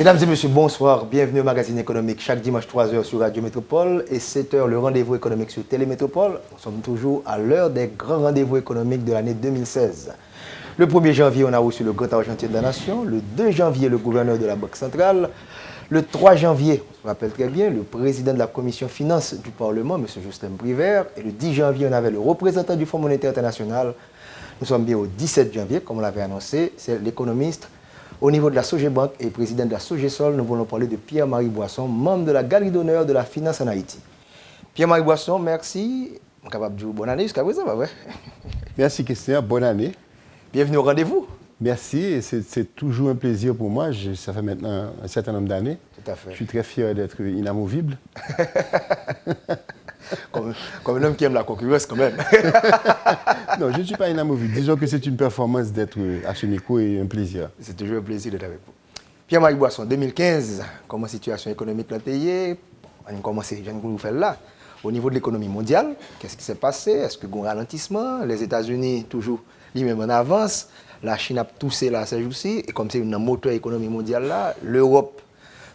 Mesdames et messieurs, bonsoir. Bienvenue au magazine économique chaque dimanche 3h sur Radio Métropole et 7h le rendez-vous économique sur Télémétropole. Nous sommes toujours à l'heure des grands rendez-vous économiques de l'année 2016. Le 1er janvier, on a reçu le grand argentier de la nation. Le 2 janvier, le gouverneur de la Banque centrale. Le 3 janvier, on se rappelle très bien, le président de la commission finances du Parlement, M. Justin Brivert. Et le 10 janvier, on avait le représentant du Fonds monétaire international. Nous sommes bien au 17 janvier, comme on l'avait annoncé. C'est l'économiste au niveau de la Sogebank et président de la Sogesol. Nous voulons parler de Pierre-Marie Boisson, membre de la Galerie d'honneur de la finance en Haïti. Pierre-Marie Boisson, merci. On est capable de dire bonne année jusqu'à présent, pas vrai? Merci Christian, bonne année. Bienvenue au rendez-vous. Merci, et c'est toujours un plaisir pour moi. Ça fait maintenant un certain nombre d'années. Tout à fait. Je suis très fier d'être inamovible. Comme un homme qui aime la concurrence quand même. Non, je ne suis pas inamovible. Disons que c'est une performance d'être à ce micro et un plaisir. C'est toujours un plaisir d'être avec vous. Pierre-Marie Boisson, 2015, comment la situation économique l'a payé? On a commencé, je viens de vous faire là. Au niveau de l'économie mondiale, qu'est-ce qui s'est passé? Est-ce qu'il y a un ralentissement? Les États-Unis, toujours, lui-même en avance. La Chine a toussé là ces jours-ci. Et comme c'est une moteur économie mondiale là, l'Europe,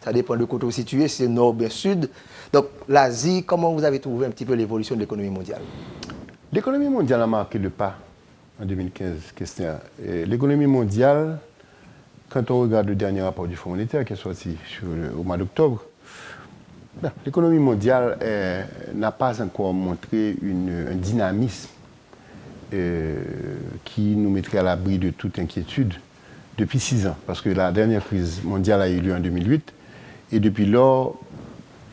ça dépend de côté où situé, si c'est nord ou bien sud. Donc l'Asie, comment vous avez trouvé un petit peu l'évolution de l'économie mondiale? L'économie mondiale a marqué le pas en 2015, Christian. L'économie mondiale, quand on regarde le dernier rapport du Fonds monétaire qui est sorti au mois d'octobre, l'économie mondiale n'a pas encore montré un dynamisme qui nous mettrait à l'abri de toute inquiétude depuis 6 ans. Parce que la dernière crise mondiale a eu lieu en 2008 et depuis lors,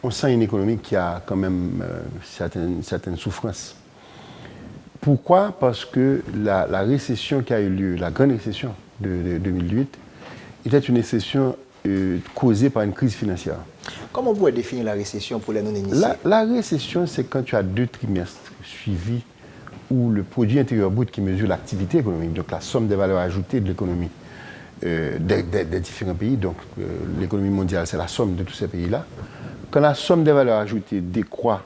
on sent une économie qui a quand même certaines souffrances. Pourquoi? Parce que la récession qui a eu lieu, la grande récession de 2008, était une récession causée par une crise financière. Comment vous pouvez définir la récession pour les non-initiés? La récession, c'est quand tu as 2 trimestres suivis où le produit intérieur brut qui mesure l'activité économique, donc la somme des valeurs ajoutées de l'économie des différents pays, donc l'économie mondiale, c'est la somme de tous ces pays-là. Quand la somme des valeurs ajoutées décroît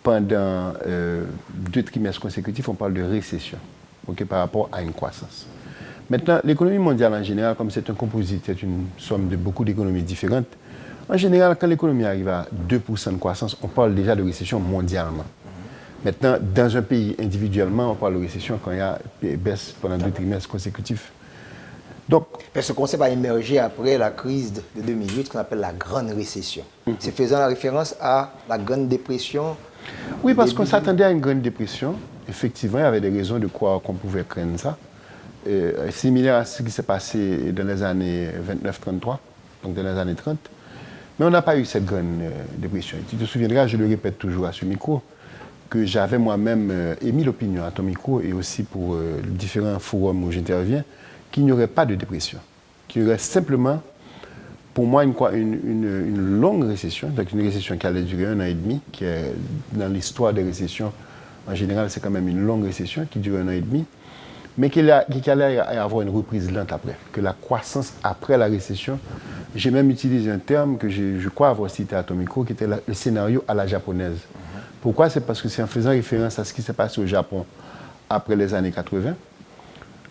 pendant 2 trimestres consécutifs, on parle de récession, par rapport à une croissance. Maintenant, l'économie mondiale en général, comme c'est un composite, c'est une somme de beaucoup d'économies différentes. En général, quand l'économie arrive à 2% de croissance, on parle déjà de récession mondialement. Maintenant, dans un pays individuellement, on parle de récession quand il y a baisse pendant 2 trimestres consécutifs. Donc, ce concept a émergé après la crise de 2008 qu'on appelle la grande récession. C'est faisant la référence à la grande dépression. Oui, parce qu'on s'attendait à une grande dépression. Effectivement, il y avait des raisons de croire qu'on pouvait craindre ça. Similaire à ce qui s'est passé dans les années 29-33, donc dans les années 30. Mais on n'a pas eu cette grande dépression. Tu te souviendras, je le répète toujours à ce micro, que j'avais moi-même émis l'opinion à ton micro et aussi pour différents forums où j'interviens, qu'il n'y aurait pas de dépression, qu'il y aurait simplement, pour moi, une longue récession, donc une récession qui allait durer 1 an et demi, qui est dans l'histoire des récessions, en général, c'est quand même une longue récession qui dure 1 an et demi, mais qu'il allait y avoir une reprise lente après, que la croissance après la récession, j'ai même utilisé un terme que je crois avoir cité à ton micro, qui était le scénario à la japonaise. Pourquoi? C'est parce que c'est en faisant référence à ce qui s'est passé au Japon après les années 80,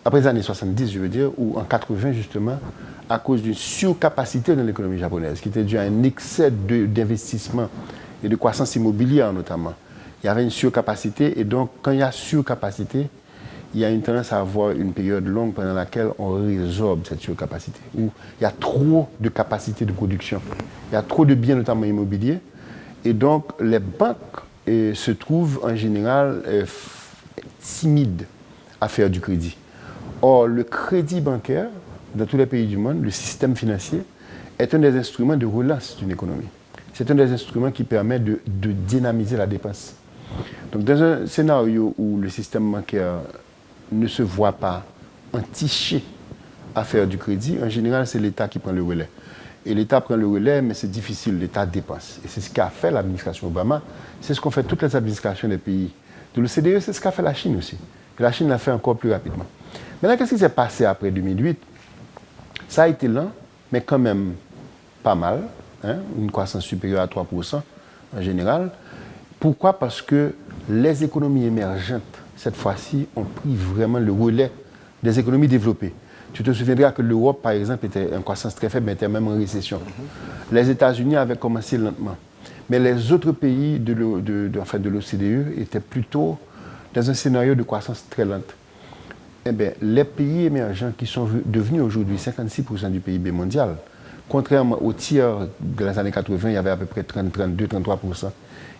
après les années 70, je veux dire, ou en 80 justement, à cause d'une surcapacité dans l'économie japonaise, qui était due à un excès d'investissement et de croissance immobilière notamment. Il y avait une surcapacité, et donc quand il y a surcapacité, il y a une tendance à avoir une période longue pendant laquelle on résorbe cette surcapacité, où il y a trop de capacité de production, il y a trop de biens, notamment immobiliers, et donc les banques se trouvent en général timides à faire du crédit. Or, le crédit bancaire, dans tous les pays du monde, le système financier, est un des instruments de relance d'une économie. C'est un des instruments qui permet de dynamiser la dépense. Donc, dans un scénario où le système bancaire ne se voit pas entiché à faire du crédit, en général, c'est l'État qui prend le relais. Et l'État prend le relais, mais c'est difficile, l'État dépense. Et c'est ce qu'a fait l'administration Obama, c'est ce qu'ont fait toutes les administrations des pays de l'OCDE, c'est ce qu'a fait la Chine aussi. Et la Chine l'a fait encore plus rapidement. Maintenant, qu'est-ce qui s'est passé après 2008? Ça a été lent, mais quand même pas mal, une croissance supérieure à 3% en général. Pourquoi? Parce que les économies émergentes, cette fois-ci, ont pris vraiment le relais des économies développées. Tu te souviendras que l'Europe, par exemple, était en croissance très faible, mais était même en récession. Les États-Unis avaient commencé lentement. Mais les autres pays de l'OCDE étaient plutôt dans un scénario de croissance très lente. Eh bien, les pays émergents qui sont devenus aujourd'hui 56% du PIB mondial, contrairement aux tiers de les années 80, il y avait à peu près 30, 32, 33%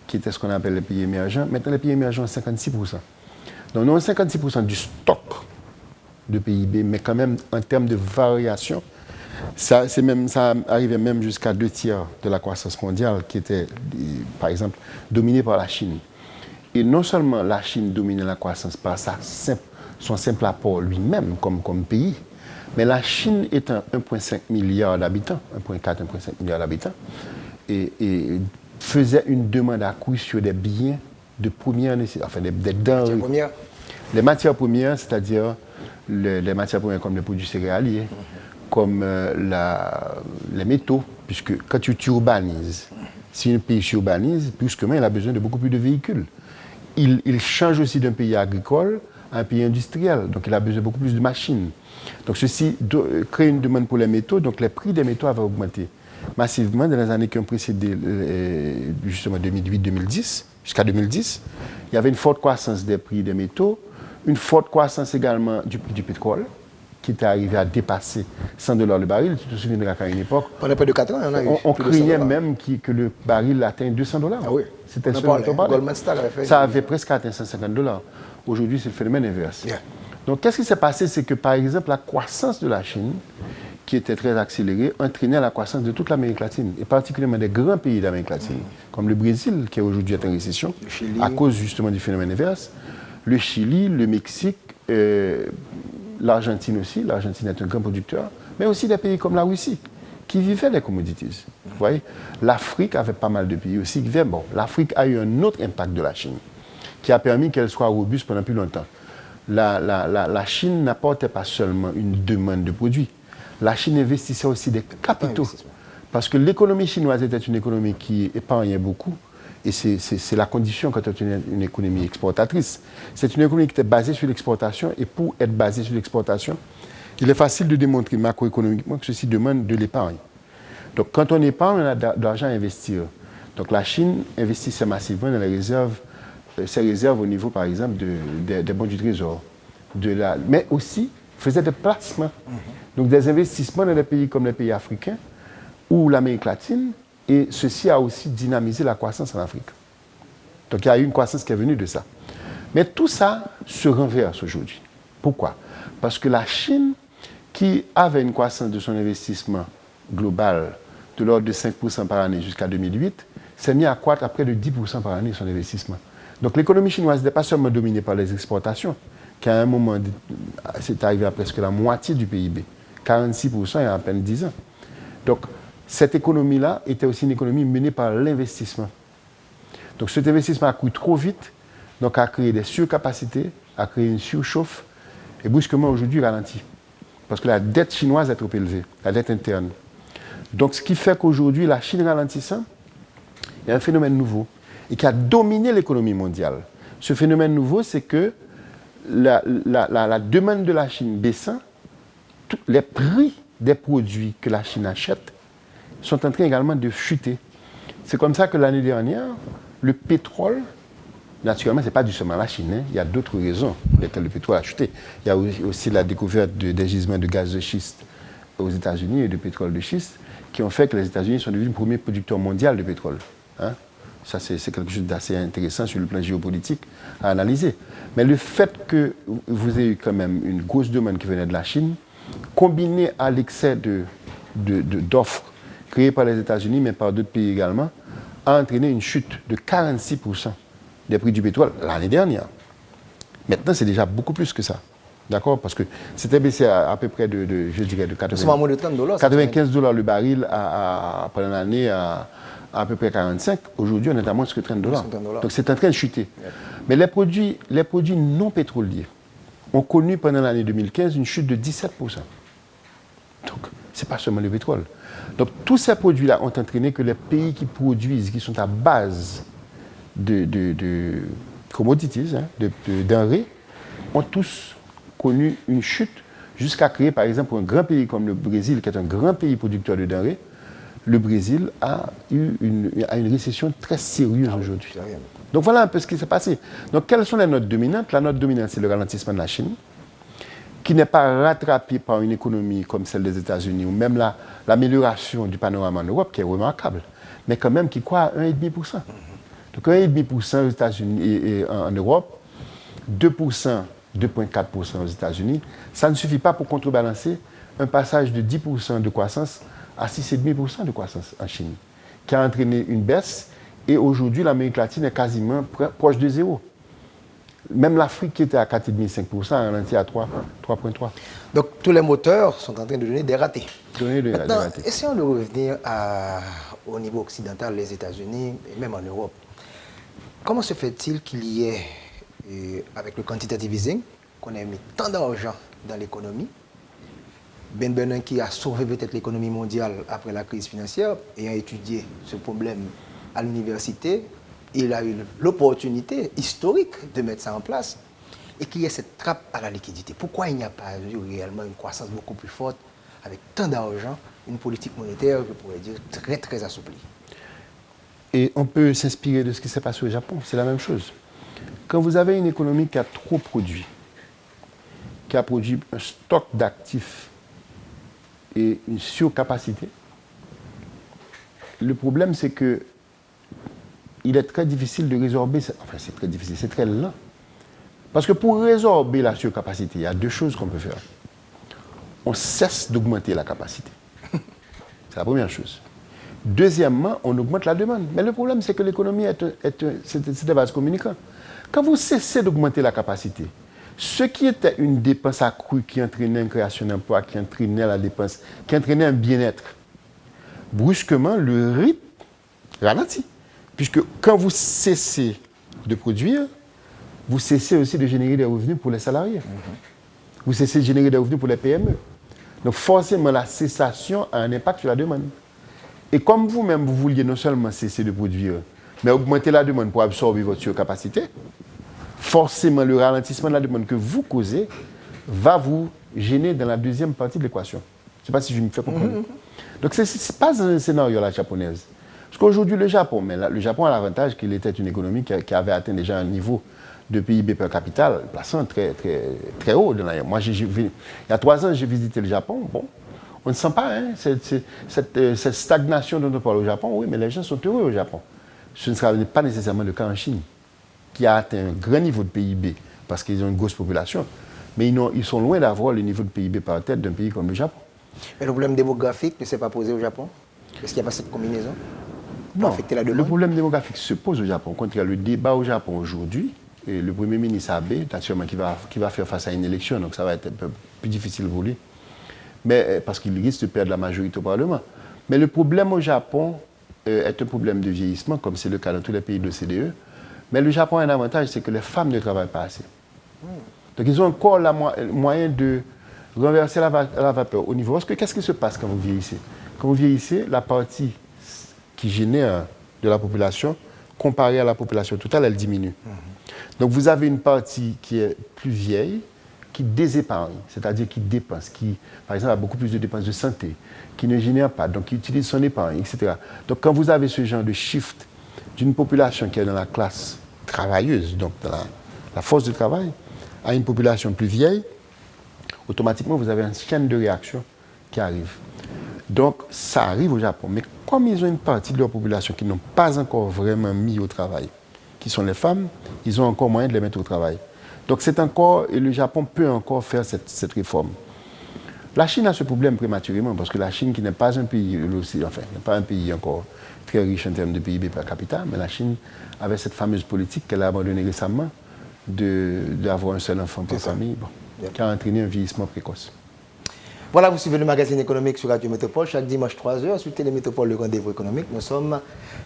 qui étaient ce qu'on appelle les pays émergents. Maintenant, les pays émergents ont 56%. Donc, nous avons 56% du stock de PIB, mais quand même, en termes de variation, ça arrivait même jusqu'à 2 tiers de la croissance mondiale qui était, par exemple, dominée par la Chine. Et non seulement la Chine dominait la croissance par son simple apport lui-même comme pays, mais la Chine étant 1,5 milliard d'habitants, 1,4, 1,5 milliard d'habitants, et faisait une demande accrue sur des biens de première nécessité, enfin des denrées. Les matières premières, c'est-à-dire les matières premières comme les produits céréaliers, comme les métaux, puisque quand tu urbanises, si un pays s'urbanise, brusquement, il a besoin de beaucoup plus de véhicules. Il change aussi d'un pays agricole à un pays industriel, donc il a besoin de beaucoup plus de machines. Donc ceci crée une demande pour les métaux, donc les prix des métaux avaient augmenté massivement dans les années qui ont précédé justement 2008-2010, jusqu'à 2010. Il y avait une forte croissance des prix des métaux, une forte croissance également du prix du pétrole, qui était arrivé à dépasser $100 le baril. Tu te souviendras qu'à une époque, pendant près de 4 ans, on craignait même que le baril atteigne $200. Ah oui. C'était ce dont on parlait. Ça avait presque atteint $150. Aujourd'hui, c'est le phénomène inverse. Yeah. Donc, qu'est-ce qui s'est passé? C'est que, par exemple, la croissance de la Chine, qui était très accélérée, entraînait la croissance de toute l'Amérique latine, et particulièrement des grands pays d'Amérique latine, comme le Brésil, qui aujourd'hui est en récession, à cause justement du phénomène inverse, le Chili, le Mexique, l'Argentine aussi. L'Argentine est un grand producteur, mais aussi des pays comme la Russie, qui vivaient des commodities. Vous voyez, l'Afrique avait pas mal de pays aussi qui vivaient. Bon, l'Afrique a eu un autre impact de la Chine, qui a permis qu'elle soit robuste pendant plus longtemps. La Chine n'apportait pas seulement une demande de produits. La Chine investissait aussi des capitaux. Parce que l'économie chinoise était une économie qui épargnait beaucoup. Et c'est la condition quand on est une économie exportatrice. C'est une économie qui était basée sur l'exportation. Et pour être basée sur l'exportation, il est facile de démontrer macroéconomiquement que ceci demande de l'épargne. Donc quand on épargne, on a de l'argent à investir. Donc la Chine investissait massivement dans les réserves, ses réserves au niveau, par exemple, des bons du trésor. Mais aussi faisait des placements. Donc des investissements dans des pays comme les pays africains ou l'Amérique latine. Et ceci a aussi dynamisé la croissance en Afrique. Donc il y a eu une croissance qui est venue de ça. Mais tout ça se renverse aujourd'hui. Pourquoi? Parce que la Chine, qui avait une croissance de son investissement global de l'ordre de 5% par année jusqu'à 2008, s'est mis à croître à près de 10% par année son investissement. Donc l'économie chinoise n'est pas seulement dominée par les exportations, qui à un moment, c'est arrivé à presque la moitié du PIB, 46% il y a à peine 10 ans. Donc cette économie-là était aussi une économie menée par l'investissement. Donc cet investissement a couru trop vite, donc a créé des surcapacités, a créé une surchauffe, et brusquement aujourd'hui ralentit. Parce que la dette chinoise est trop élevée, la dette interne. Donc ce qui fait qu'aujourd'hui, la Chine ralentissant, il y a un phénomène nouveau, et qui a dominé l'économie mondiale. Ce phénomène nouveau, c'est que la demande de la Chine baissant, les prix des produits que la Chine achète sont en train également de chuter. C'est comme ça que l'année dernière, le pétrole, naturellement, ce n'est pas du seulement la Chine, hein. Il y a d'autres raisons pour lesquelles le pétrole a chuté. Il y a aussi la découverte des gisements de gaz de schiste aux États-Unis et de pétrole de schiste qui ont fait que les États-Unis sont devenus le premier producteur mondial de pétrole. Hein. Ça, c'est quelque chose d'assez intéressant sur le plan géopolitique à analyser. Mais le fait que vous ayez eu quand même une grosse demande qui venait de la Chine, combiné à l'excès d'offres créées par les États-Unis, mais par d'autres pays également, a entraîné une chute de 46% des prix du pétrole l'année dernière. Maintenant, c'est déjà beaucoup plus que ça. D'accord? Parce que c'était baissé à peu près je dirais, de 95 $, le baril pendant l'année à peu près 45. Aujourd'hui, on est à moins que 30 $. Donc, c'est en train de chuter. Mais les produits non pétroliers ont connu pendant l'année 2015 une chute de 17%. Donc, ce n'est pas seulement le pétrole. Donc, tous ces produits-là ont entraîné que les pays qui produisent, qui sont à base de commodities, hein, de denrées, ont tous connu une chute jusqu'à créer, par exemple, un grand pays comme le Brésil, qui est un grand pays producteur de denrées. Le Brésil a une récession très sérieuse aujourd'hui. Donc voilà un peu ce qui s'est passé. Donc quelles sont les notes dominantes? La note dominante, c'est le ralentissement de la Chine, qui n'est pas rattrapé par une économie comme celle des États-Unis, ou même l'amélioration du panorama en Europe, qui est remarquable, mais quand même qui croît à 1,5%. Donc 1,5% aux États-Unis et en Europe, 2%, 2,4% aux États-Unis, ça ne suffit pas pour contrebalancer un passage de 10% de croissance à 6,5% de croissance en Chine, qui a entraîné une baisse, et aujourd'hui l'Amérique latine est quasiment proche de zéro. Même l'Afrique qui était à 4,5% a ralenti à 3,3%. Donc tous les moteurs sont en train de donner des ratés. Maintenant, essayons de revenir au niveau occidental, les États-Unis et même en Europe. Comment se fait-il qu'il y ait, avec le quantitative easing, qu'on ait mis tant d'argent dans l'économie? Ben Bernanke, qui a sauvé peut-être l'économie mondiale après la crise financière, ayant étudié ce problème à l'université, il a eu l'opportunité historique de mettre ça en place et qu'il y ait cette trappe à la liquidité. Pourquoi il n'y a pas eu réellement une croissance beaucoup plus forte avec tant d'argent, une politique monétaire, je pourrais dire, très très assouplie? Et on peut s'inspirer de ce qui s'est passé au Japon, c'est la même chose. Quand vous avez une économie qui a trop produit, qui a produit un stock d'actifs et une surcapacité, le problème c'est que il est très difficile de résorber, enfin c'est très difficile, c'est très lent. Parce que pour résorber la surcapacité, il y a deux choses qu'on peut faire. On cesse d'augmenter la capacité. C'est la première chose. Deuxièmement, on augmente la demande. Mais le problème, c'est que l'économie c'est des vases communicants. Quand vous cessez d'augmenter la capacité, ce qui était une dépense accrue qui entraînait une création d'emplois, qui entraînait la dépense, qui entraînait un bien-être, brusquement, le rythme ralentit. Puisque quand vous cessez de produire, vous cessez aussi de générer des revenus pour les salariés. Vous cessez de générer des revenus pour les PME. Donc forcément, la cessation a un impact sur la demande. Et comme vous-même, vous vouliez non seulement cesser de produire, mais augmenter la demande pour absorber votre surcapacité, forcément, le ralentissement de la demande que vous causez va vous gêner dans la deuxième partie de l'équation. Je ne sais pas si je me fais comprendre. Donc, ce n'est pas un scénario à la japonaise. Parce qu'aujourd'hui, le Japon a l'avantage qu'il était une économie qui avait atteint déjà un niveau de PIB per capita plaçant très, très, très haut. Moi, il y a 3 ans, j'ai visité le Japon. Bon, on ne sent pas cette stagnation dont on parle au Japon. Oui, mais les gens sont heureux au Japon. Ce ne sera pas nécessairement le cas en Chine, qui a atteint un grand niveau de PIB parce qu'ils ont une grosse population. Mais ils sont loin d'avoir le niveau de PIB par tête d'un pays comme le Japon. Mais le problème démographique ne s'est pas posé au Japon? Est-ce qu'il n'y a pas cette combinaison? Non, le problème démographique se pose au Japon. Quand il y a le débat au Japon aujourd'hui, et le Premier ministre Abe, naturellement, qui va faire face à une élection, donc ça va être un peu plus difficile pour lui, mais, parce qu'il risque de perdre la majorité au Parlement. Mais le problème au Japon est un problème de vieillissement, comme c'est le cas dans tous les pays de l'OCDE. Mais le Japon a un avantage, c'est que les femmes ne travaillent pas assez. Donc ils ont encore le moyen de renverser la vapeur au niveau. Parce que qu'est-ce qui se passe quand vous vieillissez? Quand vous vieillissez, la partie qui génère de la population, comparée à la population totale, elle diminue. Donc vous avez une partie qui est plus vieille, qui désépargne, c'est-à-dire qui dépense, qui, par exemple, a beaucoup plus de dépenses de santé, qui ne génère pas, donc qui utilise son épargne, etc. Donc quand vous avez ce genre de shift d'une population qui est dans la classe travailleuse, donc dans la force de travail, à une population plus vieille, automatiquement vous avez une chaîne de réaction qui arrive. Donc ça arrive au Japon. Mais comme ils ont une partie de leur population qui n'ont pas encore vraiment mis au travail, qui sont les femmes, ils ont encore moyen de les mettre au travail. Donc c'est encore, et le Japon peut encore faire cette réforme. La Chine a ce problème prématurément, parce que la Chine, qui n'est pas un pays, enfin, n'est pas un pays encore très riche en termes de PIB per capita, mais la Chine avait cette fameuse politique qu'elle a abandonnée récemment d'avoir un seul enfant par famille, qui a entraîné un vieillissement précoce. Voilà, vous suivez le magazine économique sur Radio Métropole chaque dimanche 3h sur Télémétropole, le rendez-vous économique. Nous sommes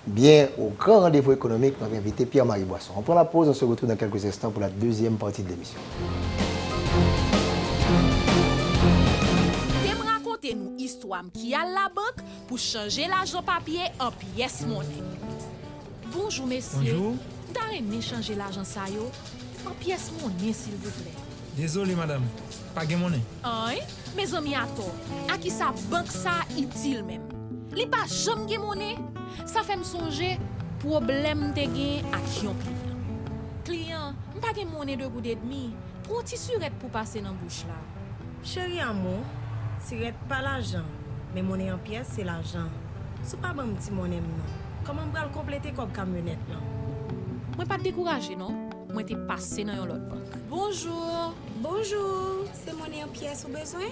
bien au grand rendez-vous économique. Notre invité Pierre-Marie Boisson. On prend la pause, on se retrouve dans quelques instants pour la deuxième partie de l'émission. Nous histoire qui a la banque pour changer l'argent papier en pièce monnaie. Bonjour messieurs. Bonjour. T'as aimé changer l'argent ça yo en pièce monnaie s'il vous plaît. Désolé, madame. Pas de monnaie. Ay, mes amis attends. À qui sa banque ça utile même. Li pas jamais gen monnaie. Ça fait me songer problème te gen ak yon client. Client, m'pa gen monnaie de goud et demi. Pour ti surette pour passer dans bouche là. Chéri amour, c'est pas l'argent, mais monnaie en pièces c'est l'argent. C'est pas bon petit monnaie non. Comment on va le compléter comme camionnette là? Moi pas décourager non. Moi t'ai passé dans yon l'autre banque. Bonjour. Bonjour, c'est monnaie en pièces ou besoin?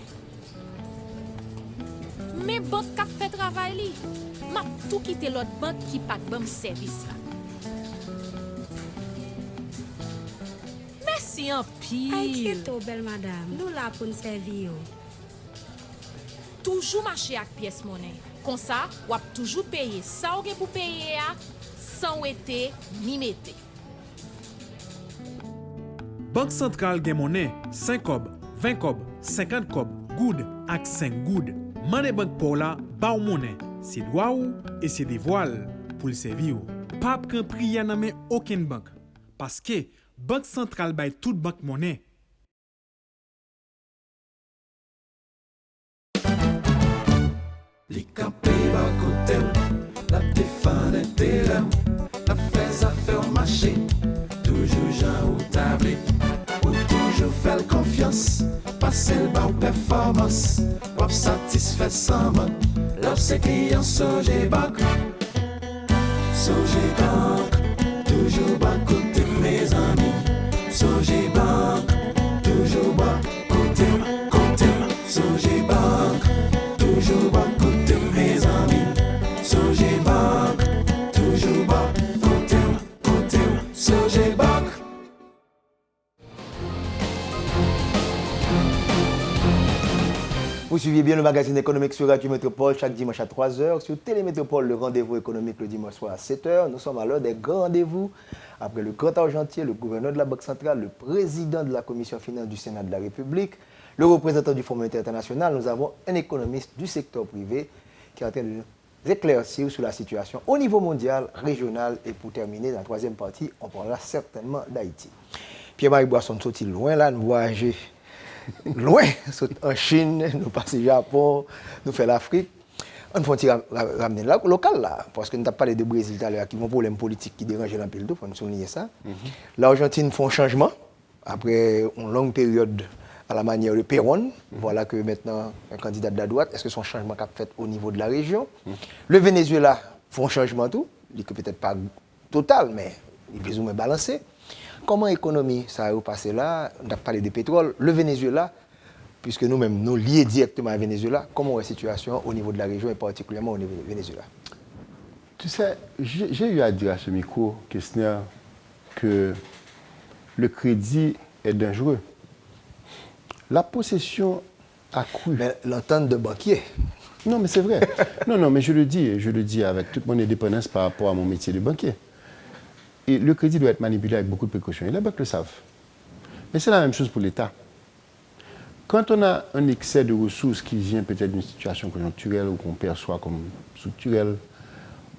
Mais banque qui fait travail li. M'a tout quitté l'autre banque qui pas bon service là. Merci en pile. Inquiète-toi, belle madame. Nous là pour nous servir. Toujours marcher avec pièce monnaie. Comme ça, ou toujours payer ça ou pour payer sans été ni mette. Banque centrale gen monnaie 5 kob, 20 kob, 50 kob, goud ak 5 goud. Monnaie banque pour la ba ou monnaie. C'est droit ou et c'est des voiles pour le servir. Pas qu'un prix nan men aucune banque. Parce que banque centrale bay toute banque monnaie. Li campé ba côté, la défense intérêt, la fait affaire marché, toujours Jean ou tablé, ou toujours faire confiance, passer le bas ou performance, ou satisfait sans manque, l'op c'est client Soje Bank, Soje Bank, toujours bas côté mes amis, Soje Bank, toujours bas côté, Soje Bank, toujours bas côté mes amis, Soje Bank, toujours bas côté, Soje Bank. Vous suivez bien le magazine économique sur Radio Métropole chaque dimanche à 3h. Sur Télémétropole, le rendez-vous économique le dimanche soir à 7h. Nous sommes à l'heure des grands rendez-vous. Après le grand argentier, le gouverneur de la Banque centrale, le président de la Commission finance du Sénat de la République, le représentant du Fonds monétaire international, nous avons un économiste du secteur privé qui est en train de nous éclaircir sur la situation au niveau mondial, régional. Et pour terminer, dans la troisième partie, on parlera certainement d'Haïti. Pierre-Marie Boisson, nous loin là, nous voyageons loin, en Chine, nous passons au Japon, nous faisons l'Afrique. On faut ramener là, local là, parce que nous avons parlé de Brésil tout à l'heure, qui ont un problème politique qui dérange un peu le tout, il faut nous souligner ça. L'Argentine fait un changement, après une longue période à la manière de Perón. Voilà que maintenant, un candidat de la droite, est-ce que son changement qu'a fait au niveau de la région? Le Venezuela fait un changement tout, il n'est peut-être pas total, mais il est plus ou moins balancé. Comment l'économie, ça a passé là? On a parlé de pétrole. Le Venezuela, puisque nous-mêmes, nous liés directement à Venezuela, comment est la situation au niveau de la région et particulièrement au niveau du Venezuela? Tu sais, j'ai eu à dire à ce micro, questionnaire, que le crédit est dangereux. La possession accrue. Mais l'entente de banquier. Non, mais c'est vrai. non, mais je le dis avec toute mon indépendance par rapport à mon métier de banquier. Et le crédit doit être manipulé avec beaucoup de précautions. Et les banques le savent. Mais c'est la même chose pour l'État. Quand on a un excès de ressources qui vient peut-être d'une situation conjoncturelle ou qu'on perçoit comme structurelle,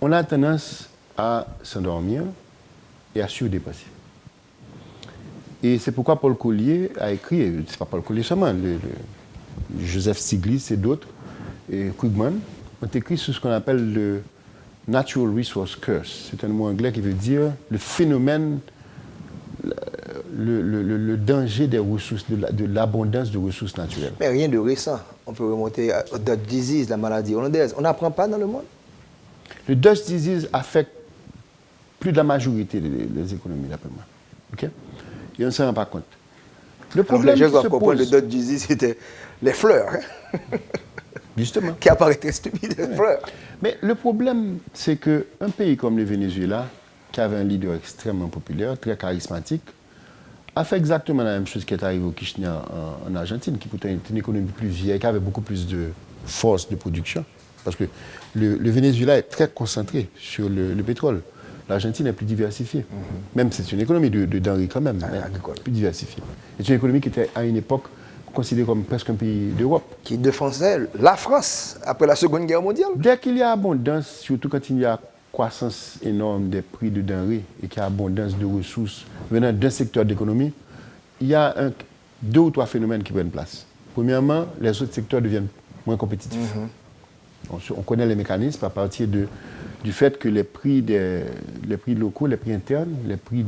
on a tendance à s'endormir et à surdépenser. Et c'est pourquoi Paul Collier a écrit, c'est pas Paul Collier seulement, Joseph Stiglitz et d'autres, et Krugman, ont écrit sur ce qu'on appelle le Natural Resource Curse. C'est un mot anglais qui veut dire le phénomène, le danger des ressources, de l'abondance de ressources naturelles. Mais rien de récent. On peut remonter à Dutch disease, la maladie hollandaise. On n'apprend pas dans le monde. Le Dutch disease affecte plus de la majorité des économies, d'après moi. Okay? Et on ne s'en rend pas compte. Le problème je qui se comprends, le pose... Dutch disease, c'était les fleurs. Hein? Justement. Qui apparaît stupide, les fleurs. Mais le problème, c'est qu'un pays comme le Venezuela, qui avait un leader extrêmement populaire, très charismatique, a fait exactement la même chose qui est arrivé au Kirchner en Argentine, qui pourtant était une économie plus vieille, qui avait beaucoup plus de force de production. Parce que le Venezuela est très concentré sur le pétrole. L'Argentine est plus diversifiée. Même c'est une économie de denrées quand même, mais plus diversifiée. C'est une économie qui était à une époque considérée comme presque un pays d'Europe. Qui défendait la France après la Seconde Guerre mondiale. Dès qu'il y a abondance, surtout quand il y a croissance énorme des prix de denrées et qu'il y a abondance de ressources venant d'un secteur d'économie, il y a 2 ou 3 phénomènes qui prennent place. Premièrement, les autres secteurs deviennent moins compétitifs. On connaît les mécanismes à partir du fait que les prix locaux, les prix internes, les prix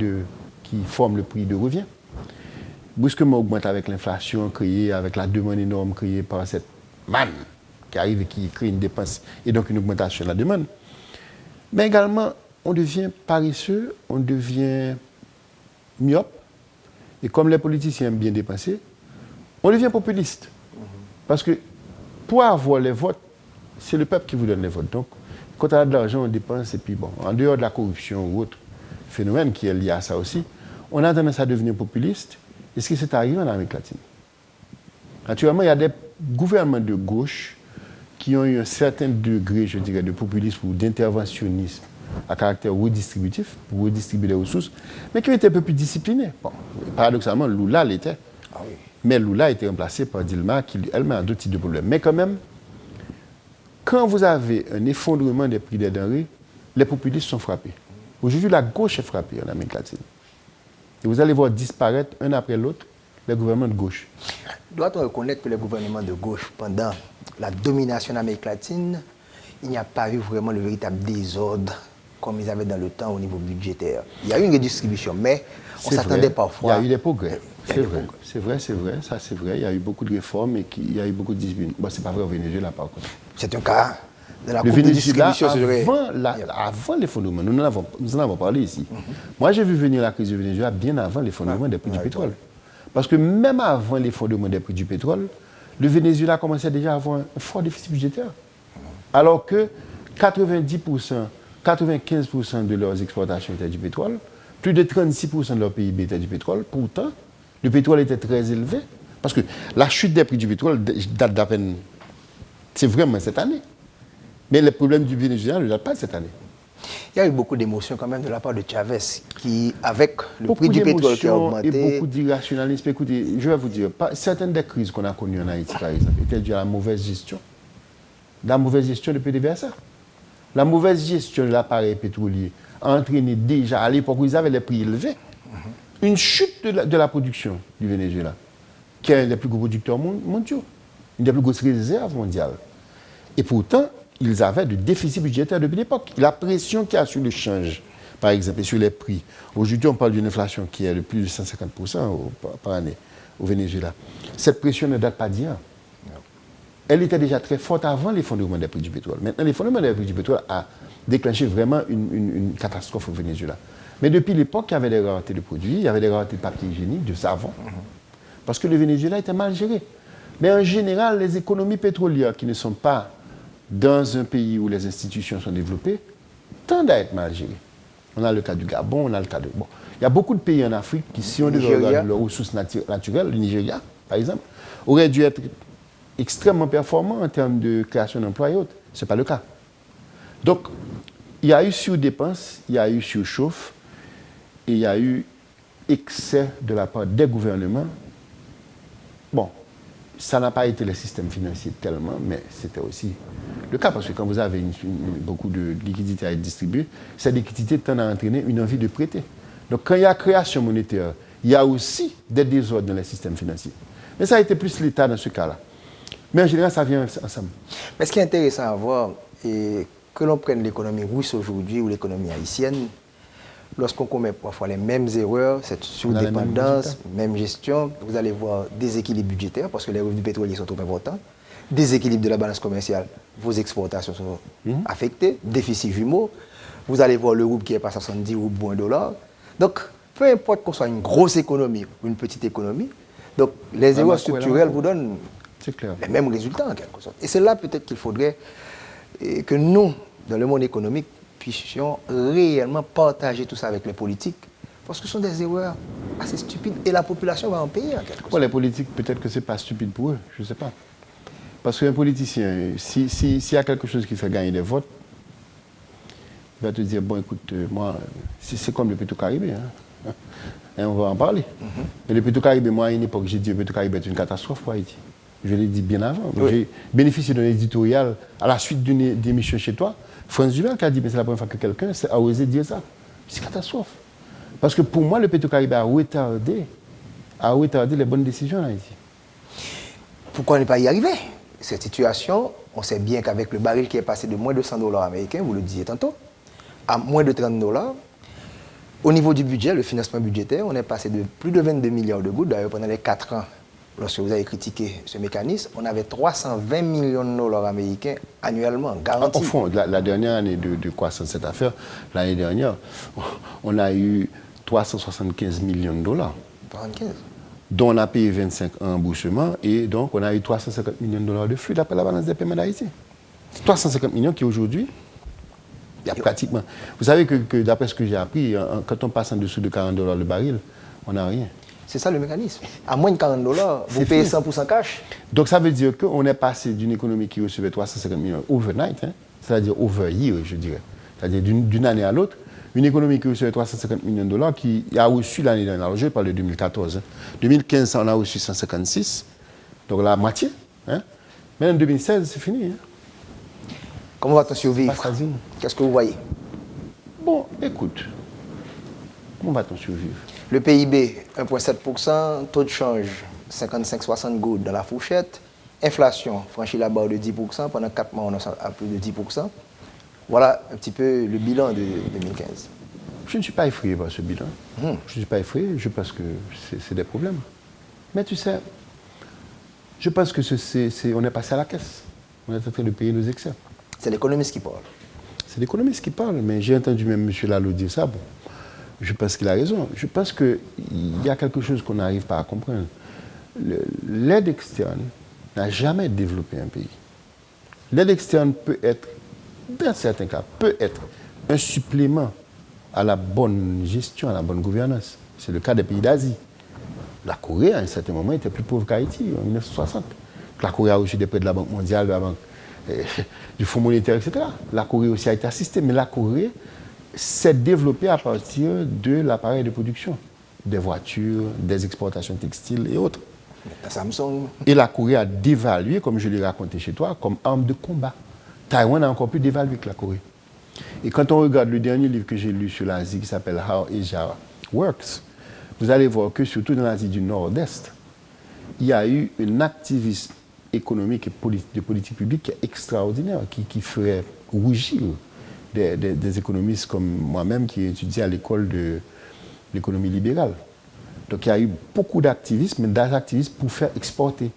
qui forment le prix de revient, brusquement augmentent avec l'inflation créée, avec la demande énorme créée par cette manne qui arrive et qui crée une dépense et donc une augmentation de la demande. Mais également, on devient paresseux, on devient myope. Et comme les politiciens aiment bien dépenser, on devient populiste. Parce que pour avoir les votes, c'est le peuple qui vous donne les votes. Donc, quand on a de l'argent, on dépense. Et puis, bon, en dehors de la corruption ou autre phénomène qui est lié à ça aussi, on a tendance à devenir populiste. Et ce qui s'est arrivé en Amérique latine. Naturellement, il y a des gouvernements de gauche qui ont eu un certain degré, je dirais, de populisme ou d'interventionnisme à caractère redistributif, pour redistribuer les ressources, mais qui ont été un peu plus disciplinés. Bon, paradoxalement, Lula l'était. Ah oui. Mais Lula a été remplacé par Dilma, qui elle-même a d'autres types de problèmes. Mais quand même, quand vous avez un effondrement des prix des denrées, les populistes sont frappés. Aujourd'hui, la gauche est frappée en Amérique latine. Et vous allez voir disparaître, un après l'autre, les gouvernements de gauche. Doit-on reconnaître que les gouvernements de gauche, pendant la domination en Amérique latine, il n'y a pas eu vraiment le véritable désordre comme ils avaient dans le temps au niveau budgétaire? Il y a eu une redistribution, mais on s'attendait parfois... Il y a eu des progrès. C'est vrai. Ça, c'est vrai. Il y a eu beaucoup de réformes et il y a eu beaucoup de discipline. Bon, c'est pas vrai au Venezuela, par contre. C'est un cas de la coupe de distribution. Avant l'effondrement, nous en avons parlé ici. Moi, j'ai vu venir la crise du Venezuela bien avant l'effondrement des prix du pétrole. Parce que même avant l'effondrement des prix du pétrole, le Venezuela commençait déjà à avoir un fort déficit budgétaire. Alors que 90%, 95% de leurs exportations étaient du pétrole, plus de 36% de leur PIB était du pétrole. Pourtant, le pétrole était très élevé. Parce que la chute des prix du pétrole date d'à peine... C'est vraiment cette année. Mais les problèmes du Venezuela ne datent pas de cette année. Il y a eu beaucoup d'émotions quand même de la part de Chavez, qui, avec le prix du pétrole qui a augmenté... Et beaucoup d'irrationalisme. Écoutez, je vais vous dire, certaines des crises qu'on a connues en Haïti, par exemple, étaient dues à la mauvaise gestion. La mauvaise gestion de PDVSA. La mauvaise gestion de l'appareil pétrolier a entraîné déjà, à l'époque où ils avaient les prix élevés, une chute de la production du Venezuela, qui est un des plus gros producteurs mondiaux, une des plus grosses réserves mondiales. Et pourtant, ils avaient de déficit budgétaire depuis l'époque. La pression qu'il y a sur le change, par exemple, et sur les prix. Aujourd'hui, on parle d'une inflation qui est de plus de 150% par année au Venezuela. Cette pression ne date pas d'hier. Elle était déjà très forte avant l'effondrement des prix du pétrole. Maintenant, l'effondrement des prix du pétrole a déclenché vraiment une catastrophe au Venezuela. Mais depuis l'époque, il y avait des raretés de produits, il y avait des raretés de papier hygiénique, de savon, parce que le Venezuela était mal géré. Mais en général, les économies pétrolières qui ne sont pas dans un pays où les institutions sont développées tendent à être mal gérées. On a le cas du Gabon, on a le cas de... Bon, il y a beaucoup de pays en Afrique qui, si on devait regarder leurs ressources naturelles, le Nigeria, par exemple, aurait dû être extrêmement performant en termes de création d'emplois et autres. Ce n'est pas le cas. Donc, il y a eu surdépenses, il y a eu surchauffe, et il y a eu excès de la part des gouvernements. Bon, ça n'a pas été le système financier tellement, mais c'était aussi le cas, parce que quand vous avez beaucoup de liquidités à être distribuées, cette liquidité tend à entraîner une envie de prêter. Donc, quand il y a création monétaire, il y a aussi des désordres dans les systèmes financiers. Mais ça a été plus l'État dans ce cas-là. Mais en général, ça vient ensemble. Mais ce qui est intéressant à voir, et que l'on prenne l'économie russe aujourd'hui ou l'économie haïtienne, lorsqu'on commet parfois les mêmes erreurs, cette surdépendance, même gestion, vous allez voir déséquilibre budgétaire, parce que les revenus pétroliers sont trop importants, déséquilibre de la balance commerciale, vos exportations sont affectées, déficit jumeau, vous allez voir le rouble qui est pas 70 roubles ou $1. Donc, peu importe qu'on soit une grosse économie ou une petite économie, donc les erreurs structurelles vous donnent les mêmes résultats en quelque sorte. Et c'est là peut-être qu'il faudrait que nous, dans le monde économique, puissions réellement partager tout ça avec les politiques, parce que ce sont des erreurs assez stupides et la population va en payer en quelque sorte. Bon, les politiques, peut-être que ce n'est pas stupide pour eux, je ne sais pas. Parce qu'un politicien, s'il y a quelque chose qui fait gagner des votes, il va te dire, bon écoute, moi, c'est comme le Petro-Caribé, hein. Et on va en parler. Mais le Petro-Caribé, moi à une époque, j'ai dit le Petro-Caribé est une catastrophe pour Haïti. Je l'ai dit bien avant. Oui. J'ai bénéficié d'un éditorial à la suite d'une émission chez toi. France Duval qui a dit, mais c'est la première fois que quelqu'un a osé dire ça. C'est catastrophe. Parce que pour moi, le Petro-Caribé a retardé à retarder les bonnes décisions en Haïti. Pourquoi ne pas y arriver? Cette situation, on sait bien qu'avec le baril qui est passé de moins de $100 américains, vous le disiez tantôt, à moins de $30, au niveau du budget, le financement budgétaire, on est passé de plus de 22 milliards de gouttes. D'ailleurs, pendant les 4 ans, lorsque vous avez critiqué ce mécanisme, on avait 320 millions de dollars américains annuellement garantis. Au fond, la dernière année de croissance de cette affaire, l'année dernière, on a eu 375 millions de dollars. 75. Dont on a payé 25 en remboursement et donc on a eu 350 millions de dollars de flux d'après la balance des paiements d'Haïti. 350 millions qui aujourd'hui, il y a pratiquement... Vous savez que d'après ce que j'ai appris, quand on passe en dessous de $40 le baril, on n'a rien. C'est ça le mécanisme. À moins de $40, vous payez 100% cash. Donc ça veut dire qu'on est passé d'une économie qui recevait 350 millions overnight, hein, c'est-à-dire over year, je dirais, c'est-à-dire d'une année à l'autre, une économie qui recevait 350 millions de dollars, qui a reçu l'année dernière, alors je parle de 2014, hein. 2015, on a reçu 156, donc la moitié. Hein. Mais en 2016, c'est fini. Hein. Comment va-t-on survivre? Qu'est-ce que vous voyez? Bon, écoute, comment va-t-on survivre? Le PIB, 1,7%, taux de change, 55-60 gouttes dans la fourchette, inflation franchit la barre de 10%, pendant 4 mois on est à plus de 10%. Voilà un petit peu le bilan de 2015. Je ne suis pas effrayé par ce bilan. Je ne suis pas effrayé, je pense que c'est des problèmes. Mais tu sais, je pense que on est passé à la caisse. On est en train de payer nos excès. C'est l'économiste qui parle. C'est l'économiste qui parle, mais j'ai entendu même M. Lalo dire ça. Bon, je pense qu'il a raison. Je pense qu'il y a quelque chose qu'on n'arrive pas à comprendre. L'aide externe n'a jamais développé un pays. L'aide externe peut être, dans certains cas, peut être un supplément à la bonne gestion, à la bonne gouvernance. C'est le cas des pays d'Asie. La Corée, à un certain moment, était plus pauvre qu'Haïti, en 1960. La Corée a reçu des prêts de la Banque mondiale, de la Banque, du Fonds monétaire, etc. La Corée aussi a été assistée, mais la Corée s'est développée à partir de l'appareil de production, des voitures, des exportations textiles et autres. Samsung. Et la Corée a dévalué, comme je l'ai raconté chez toi, comme arme de combat. Taïwan a encore plus dévalué que la Corée. Et quand on regarde le dernier livre que j'ai lu sur l'Asie, qui s'appelle How Asia Works, vous allez voir que surtout dans l'Asie du Nord-Est, il y a eu un activisme économique et de politique publique qui est extraordinaire, qui ferait rougir des économistes comme moi-même qui étudie à l'école de l'économie libérale. Donc il y a eu beaucoup d'activisme, mais d'activisme pour faire exporter.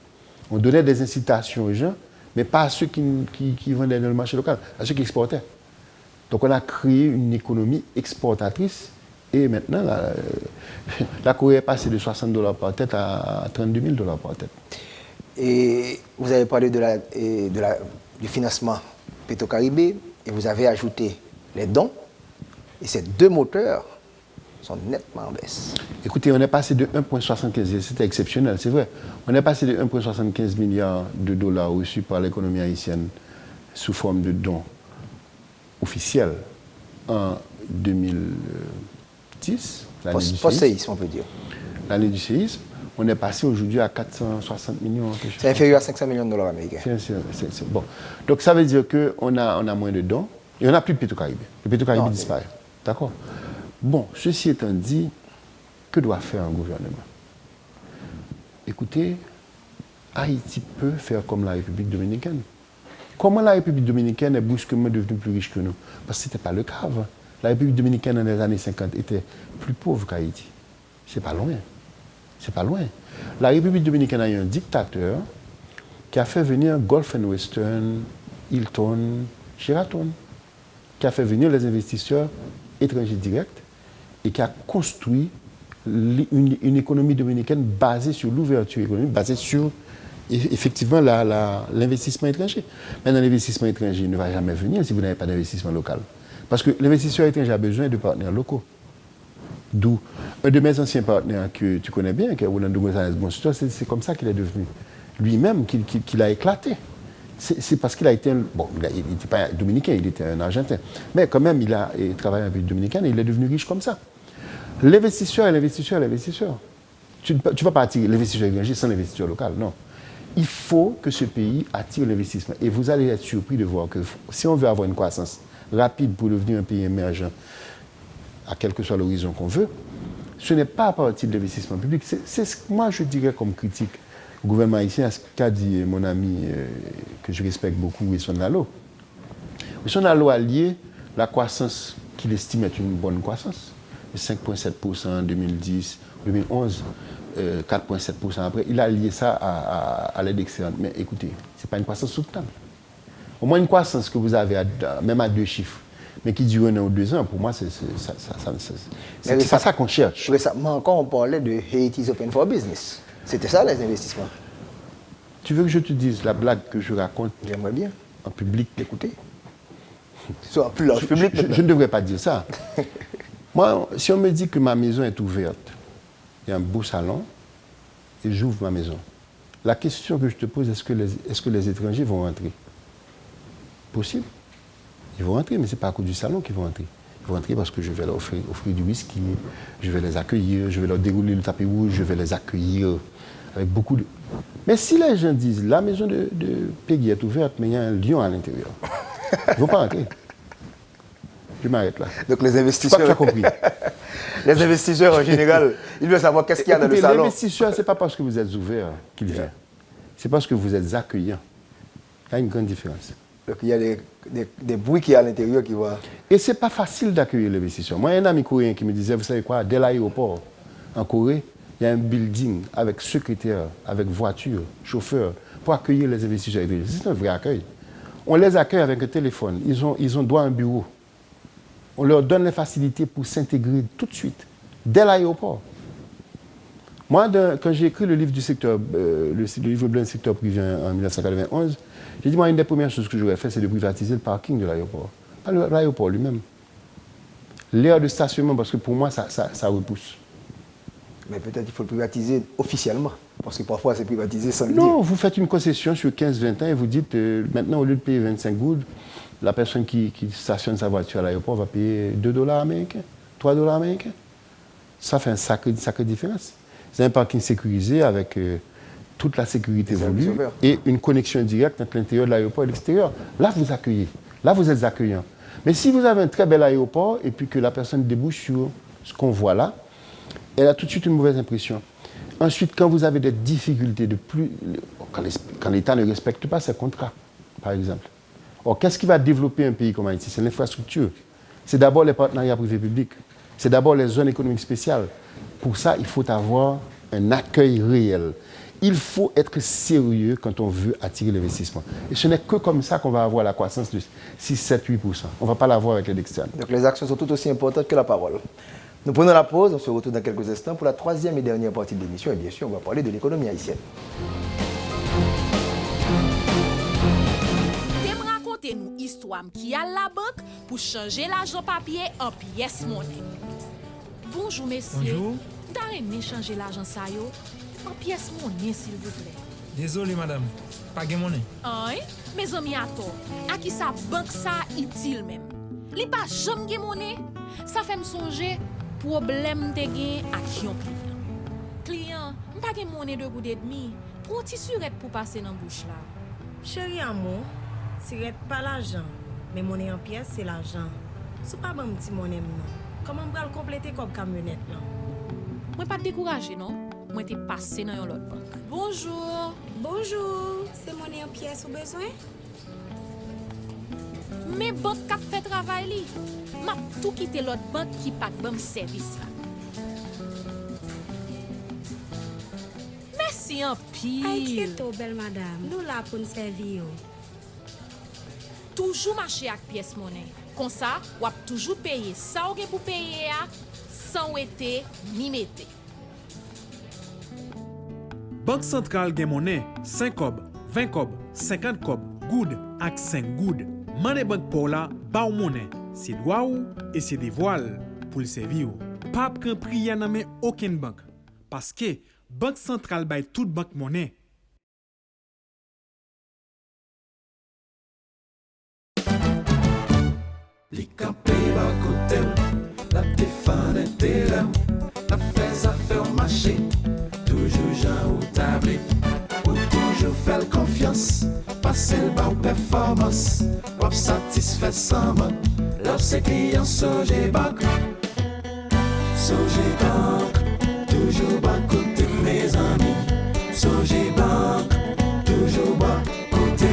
On donnait des incitations aux gens, mais pas à ceux qui vendaient dans le marché local, à ceux qui exportaient. Donc on a créé une économie exportatrice et maintenant la Corée est passée de $60 par tête à $32 000 par tête. Et vous avez parlé du financement Petro-Caribé et vous avez ajouté les dons. Et ces deux moteurs sont nettement en baisse. Écoutez, on est passé de 1,75, c'était exceptionnel, c'est vrai. On est passé de 1,75 milliard de dollars reçus par l'économie haïtienne sous forme de dons officiels en 2010, l'année du séisme. Post-séisme, on peut dire. L'année du séisme, on est passé aujourd'hui à 460 millions. C'est inférieur à 500 millions de dollars américains. C'est bon. Donc ça veut dire qu'on a moins de dons et on n'a plus de Petro-Caribé. Le Petro-Caribé disparaît. D'accord? Bon, ceci étant dit, que doit faire un gouvernement? Écoutez, Haïti peut faire comme la République dominicaine. Comment la République dominicaine est brusquement devenue plus riche que nous? Parce que ce n'était pas le cas avant. La République dominicaine, dans les années 50, était plus pauvre qu'Haïti. C'est pas loin. C'est pas loin. La République dominicaine a eu un dictateur qui a fait venir Gulf & Western, Hilton, Sheraton, qui a fait venir les investisseurs étrangers directs et qui a construit une économie dominicaine basée sur l'ouverture économique, basée sur effectivement l'investissement étranger. Maintenant, l'investissement étranger ne va jamais venir si vous n'avez pas d'investissement local. Parce que l'investisseur étranger a besoin de partenaires locaux. D'où un de mes anciens partenaires que tu connais bien, qui est Rolando González Bonsutor, c'est comme ça qu'il est devenu. Lui-même, qu'il a éclaté. C'est parce qu'il a été bon, il n'était pas dominicain, il était un Argentin. Mais quand même, il a travaillé avec les Dominicains et il est devenu riche comme ça. L'investisseur est l'investisseur, l'investisseur. Tu ne vas pas attirer l'investisseur étranger sans l'investisseur local, non. Il faut que ce pays attire l'investissement. Et vous allez être surpris de voir que si on veut avoir une croissance rapide pour devenir un pays émergent, à quel que soit l'horizon qu'on veut, Ce n'est pas à partir de l'investissement public. C'est ce que moi je dirais comme critique au gouvernement haïtien, à ce qu'a dit mon ami que je respecte beaucoup, Wilson Lalo. Wilson Lalo a lié la croissance qu'il estime être une bonne croissance, 5,7% en 2010, 2011, 4,7% après. Il a lié ça à l'aide externe. Mais écoutez, ce n'est pas une croissance soutenable. Au moins une croissance que vous avez, même à 2 chiffres, mais qui dure 1 an ou 2 ans, pour moi, c'est pas ça qu'on cherche. Récemment encore, on parlait de Haiti is open for business. C'était ça les investissements. Tu veux que je te dise la blague que je raconte J'aimerais bien en public? écouter. Soit plus large public. Je ne devrais pas dire ça. Moi, si on me dit que ma maison est ouverte, il y a un beau salon, et j'ouvre ma maison, la question que je te pose, est-ce que les étrangers vont rentrer? Possible. Ils vont rentrer, mais ce n'est pas à cause du salon qu'ils vont rentrer. Ils vont rentrer parce que je vais leur offrir du whisky, je vais les accueillir, je vais leur dérouler le tapis rouge, je vais les accueillir avec beaucoup de... Mais si les gens disent, la maison de Peggy est ouverte, mais il y a un lion à l'intérieur, ils ne vont pas rentrer. Je m'arrête là. Donc les investisseurs... Je crois que tu as compris. Les investisseurs en général, ils veulent savoir qu'est-ce qu'il y a dans le salon. L'investisseur, ce n'est pas parce que vous êtes ouvert qu'il vient. C'est parce que vous êtes accueillant. Il y a une grande différence. Donc il y a des bruits qui sont à l'intérieur qui voient. Et ce n'est pas facile d'accueillir l'investisseur. Moi, il y a un ami coréen qui me disait, vous savez quoi, dès l'aéroport, en Corée, il y a un building avec secrétaire, avec voiture, chauffeur, pour accueillir les investisseurs. C'est un vrai accueil. On les accueille avec un téléphone. Ils ont droit à un bureau. On leur donne les facilités pour s'intégrer tout de suite, dès l'aéroport. Moi, quand j'ai écrit le livre du secteur, le livre blanc du secteur privé en 1991, j'ai dit, moi, une des premières choses que j'aurais fait, c'est de privatiser le parking de l'aéroport. Pas l'aéroport lui-même. L'aire de stationnement, parce que pour moi, ça repousse. Mais peut-être qu'il faut le privatiser officiellement, parce que parfois c'est privatisé sans le dire. Non, vous faites une concession sur 15-20 ans et vous dites, maintenant, au lieu de payer 25 gouttes, la personne qui stationne sa voiture à l'aéroport va payer $2 américains, $3 américains. Ça fait une sacrée différence. C'est un parking sécurisé avec toute la sécurité voulue et une connexion directe entre l'intérieur de l'aéroport et l'extérieur. Là, vous accueillez. Là, vous êtes accueillant. Mais si vous avez un très bel aéroport et puis que la personne débouche sur ce qu'on voit là, elle a tout de suite une mauvaise impression. Ensuite, quand vous avez des difficultés quand l'État ne respecte pas ses contrats, par exemple. Or, qu'est-ce qui va développer un pays comme Haïti? C'est l'infrastructure. C'est d'abord les partenariats privés-publics. C'est d'abord les zones économiques spéciales. Pour ça, il faut avoir un accueil réel. Il faut être sérieux quand on veut attirer l'investissement. Et ce n'est que comme ça qu'on va avoir la croissance de 6, 7, 8%. On ne va pas l'avoir avec l'aide externe. Donc les actions sont tout aussi importantes que la parole. Nous prenons la pause, on se retrouve dans quelques instants pour la 3e et dernière partie de l'émission. Et bien sûr, on va parler de l'économie haïtienne. Nous histoire qui a la banque pour changer l'argent papier en pièces monnaie. Bonjour messieurs. Bonjour. T'as aimé changer l'argent ça yo en pièces monnaie s'il vous plaît. Désolé madame, pas de monnaie. Hein? Mes amis à tort. À qui sa banque ça utile même. Li pas jamais gen monnaie. Ça fait me songer problème te gen ak yon client. Client, m'pa gen monnaie de goud et demi. Prends ti surette pour passer dans bouche là. Chéri amour, c'est pas l'argent, mais monnaie en pièces, c'est l'argent. C'est pas bon petit monnaie non. Comment on va le compléter comme camionnette là? Moi pas décourager non. Moi t'ai passé dans l'autre banque. Bonjour. Bonjour, c'est monnaie en pièces ou besoin? Mais banque qui fait travail li. M'a tout quitté l'autre banque qui pas bon service là. Merci en pile. Inquiète-toi belle madame, nous là pour nous servir. Toujours marcher avec pièce monnaie. Comme ça, ou a toujours payer ça ou gen pour payer sans été ni mette. Banque centrale gen monnaie 5 cob, 20 cob, 50 cob, goud ak 5 goud. Monnaie banque pour la ba ou monnaie. C'est droit ou et c'est des voiles pour le servir. Pas prend prix nan men aucune banque parce que banque centrale bay toute banque monnaie. Li campé à côté, la défense intérêt, la fais à faire marcher, toujours Jean ou tablé, ou toujours faire confiance, passer le bas performance, ou satisfait sans mode, lorsque client soge banque. Sogebank, toujours bas côté mes amis. Sogebank, toujours bas côté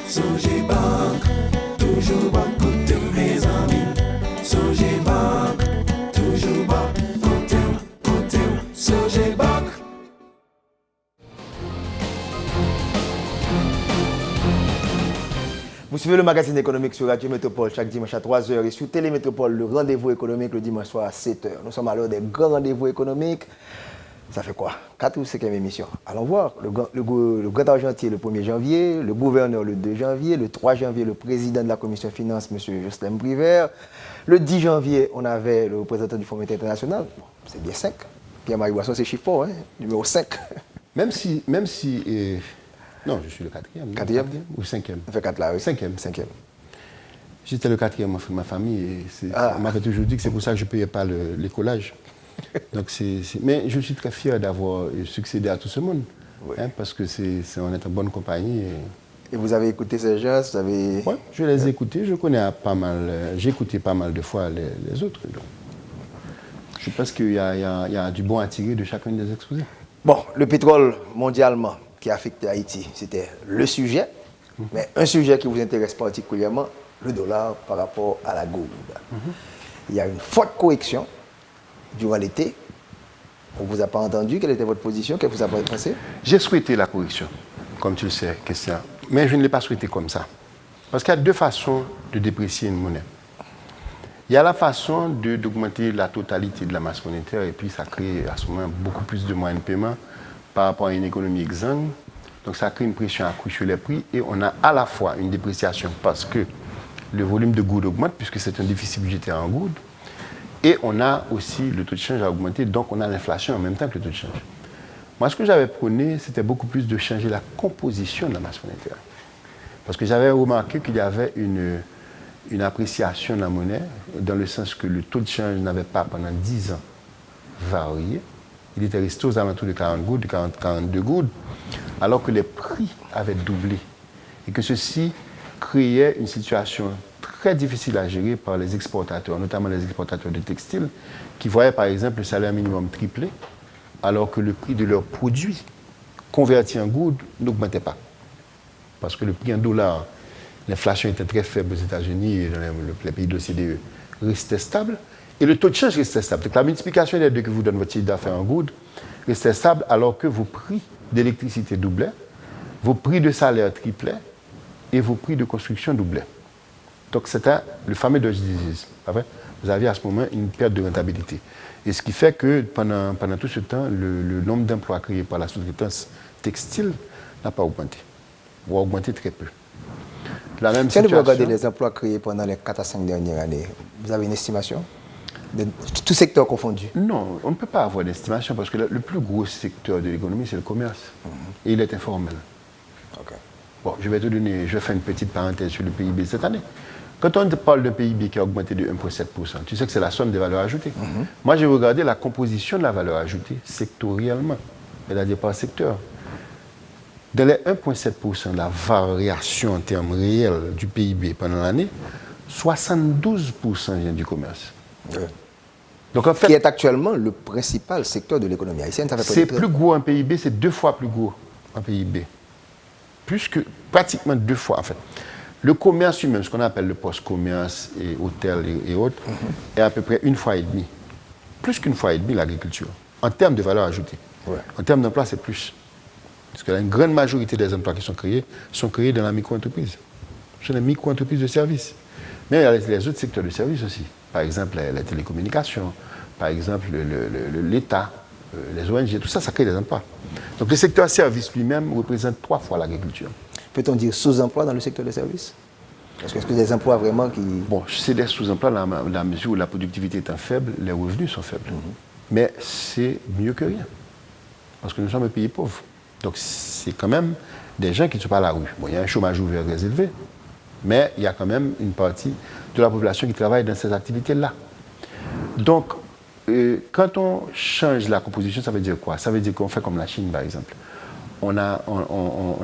Sogebank, toujours bas côté mes amis. Sogebank, toujours bas côté Sogebank. Vous suivez le magazine économique sur Radio Métropole chaque dimanche à 3h et sur Télémétropole, le rendez-vous économique le dimanche soir à 7h. Nous sommes à l'heure des grands rendez-vous économiques. Ça fait quoi? 4 ou 5e émission. Allons voir. Le grand argentier le 1er janvier, le gouverneur le 2 janvier, le 3 janvier, le président de la commission finance, M. Jocelyn Brivert. Le 10 janvier, on avait le représentant du Fonds monétaire international. Bon, c'est bien 5. Pierre-Marie Boisson, c'est chiffre fort, hein? Numéro 5. Même si non, je suis le 4e. 4e ou 5e? Ça fait 4 là, oui. 5e. 5e. J'étais le 4e de ma famille et on m'avait toujours dit que c'est pour ça que je ne payais pas l'écolage. Donc mais je suis très fier d'avoir succédé à tout ce monde, oui. Parce que on est en bonne compagnie. Et vous avez écouté ces gens, vous avez... Oui, je les ai écoutés, j'ai écouté pas mal de fois les autres. Donc. Je pense qu'il y a du bon à tirer de chacun des exposés. Bon, le pétrole mondialement qui a affecté Haïti, c'était le sujet, mais un sujet qui vous intéresse particulièrement, le dollar par rapport à la gourde. Il y a une forte correction durant l'été. On ne vous a pas entendu. Quelle était votre position? Qu'est-ce que vous avez pensé? J'ai souhaité la correction, comme tu le sais, Christian. Mais je ne l'ai pas souhaité comme ça. Parce qu'il y a deux façons de déprécier une monnaie. Il y a la façon d'augmenter la totalité de la masse monétaire et puis ça crée à ce moment beaucoup plus de moyens de paiement par rapport à une économie exsangue. Donc ça crée une pression accrue sur les prix et on a à la fois une dépréciation parce que le volume de gourde augmente puisque c'est un déficit budgétaire en gourde. Et on a aussi le taux de change à augmenter, donc on a l'inflation en même temps que le taux de change. Moi, ce que j'avais prôné, c'était beaucoup plus de changer la composition de la masse monétaire. Parce que j'avais remarqué qu'il y avait une appréciation de la monnaie, dans le sens que le taux de change n'avait pas, pendant 10 ans, varié. Il était resté aux alentours de 40 gouttes, de 42 gouttes, alors que les prix avaient doublé. Et que ceci créait une situation très difficile à gérer par les exportateurs, notamment les exportateurs de textiles, qui voyaient par exemple le salaire minimum tripler, alors que le prix de leurs produits convertis en gourde n'augmentait pas. Parce que le prix en dollars, l'inflation était très faible aux États-Unis et dans les pays de l'OCDE restait stable, et le taux de change restait stable. Donc la multiplication des deux que vous donne votre chiffre d'affaires en gourde restait stable, alors que vos prix d'électricité doublaient, vos prix de salaire triplaient, et vos prix de construction doublaient. Donc c'était le fameux Dodge disease. Vous aviez à ce moment une perte de rentabilité. Et ce qui fait que pendant tout ce temps, le nombre d'emplois créés par la sous-traitance textile n'a pas augmenté, ou a augmenté très peu. La même Si vous situation, regardez les emplois créés pendant les 4 à 5 dernières années, vous avez une estimation de tout secteur confondu? Non, on ne peut pas avoir d'estimation parce que le plus gros secteur de l'économie, c'est le commerce. Et il est informel. Okay. Bon, je vais faire une petite parenthèse sur le PIB cette année. Quand on parle d'un PIB qui a augmenté de 1,7%, tu sais que c'est la somme des valeurs ajoutées. Moi, j'ai regardé la composition de la valeur ajoutée sectoriellement, c'est-à-dire par secteur. Dans les 1,7% de la variation en termes réels du PIB pendant l'année, 72% vient du commerce. Donc, en fait, qui est actuellement le principal secteur de l'économie haïtienne. C'est plus gros en PIB, c'est 2 fois plus gros en PIB. Pratiquement 2 fois en fait. Le commerce lui-même, ce qu'on appelle le post-commerce et hôtel et autres, est à peu près 1,5 fois. Plus qu'1,5 fois l'agriculture, en termes de valeur ajoutée. Ouais. En termes d'emploi, c'est plus. Parce que la grande majorité des emplois qui sont créés dans la micro-entreprise. Ce sont les micro-entreprises de services. Mais il y a les autres secteurs de services aussi. Par exemple, les télécommunications, par exemple, l'État, les ONG, tout ça, ça crée des emplois. Donc le secteur service lui-même représente 3 fois l'agriculture. Peut-on dire sous-emploi dans le secteur des services? Est-ce que des emplois vraiment qui... Bon, c'est des sous-emplois dans la mesure où la productivité étant faible, les revenus sont faibles. Mais c'est mieux que rien. Parce que nous sommes un pays pauvre. Donc c'est quand même des gens qui ne sont pas à la rue. Bon, il y a un chômage ouvert très élevé, mais il y a quand même une partie de la population qui travaille dans ces activités-là. Donc, quand on change la composition, ça veut dire quoi? Ça veut dire qu'on fait comme la Chine, par exemple. On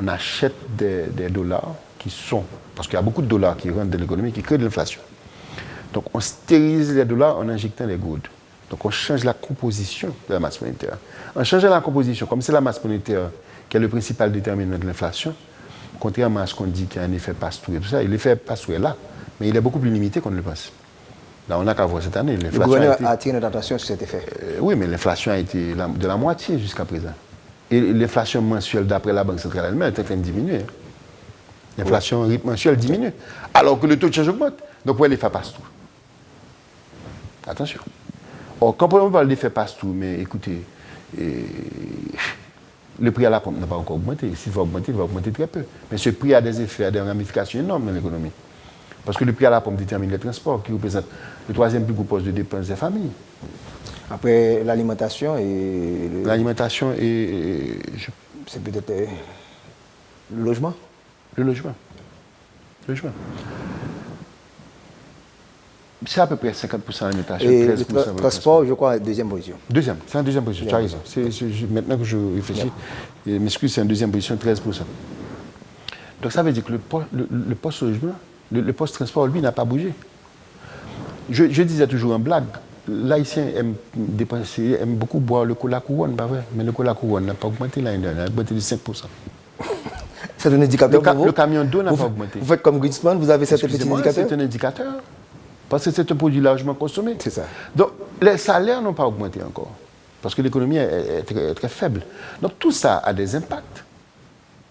achète des dollars qui sont... Parce qu'il y a beaucoup de dollars qui rentrent dans l'économie, qui créent de l'inflation. Donc, on stérilise les dollars en injectant les gourdes. Donc on change la composition de la masse monétaire. En changeant la composition, comme c'est la masse monétaire qui est le principal déterminant de l'inflation, contrairement à ce qu'on dit qu'il y a un effet passe-through et tout ça, l'effet passe-through est là, mais il est beaucoup plus limité qu'on ne le pense. Là, on n'a qu'à voir cette année. Le gouvernement a attiré notre attention sur cet effet. Oui, mais l'inflation a été de la moitié jusqu'à présent. Et l'inflation mensuelle, d'après la Banque centrale elle-même, est en train de diminuer. L'inflation au rythme mensuel diminue, alors que le taux de change augmente. Donc, où est l'effet passe-through? Attention. Or, quand on parle d'effet passe-through, mais écoutez, le prix à la pompe n'a pas encore augmenté. S'il va augmenter, il va augmenter très peu. Mais ce prix a des effets, a des ramifications énormes dans l'économie. Parce que le prix à la pompe détermine les transports, qui représente le troisième plus gros poste de dépenses des familles. Après l'alimentation et... L'alimentation et... C'est peut-être le logement? Le logement. Le logement. C'est à peu près 50% l'alimentation, 13% le transport, je crois, deuxième position. Deuxième, c'est en deuxième position, tu as raison. Maintenant que je réfléchis, je m'excuse, c'est en deuxième position, 13%. Donc ça veut dire que le poste logement, le poste transport, lui, n'a pas bougé. Je disais toujours en blague, l'haïtien aime dépenser, aime beaucoup boire le cola couronne, pas vrai? Mais le cola couronne n'a pas augmenté l'année dernière, il a augmenté de 5%. C'est un indicateur pour vous? Le camion d'eau n'a pas augmenté. Vous faites comme Griezmann, vous avez cet petit indicateur? C'est un indicateur. Parce que c'est un produit largement consommé. C'est ça. Donc, les salaires n'ont pas augmenté encore. Parce que l'économie est très, très faible. Donc, tout ça a des impacts.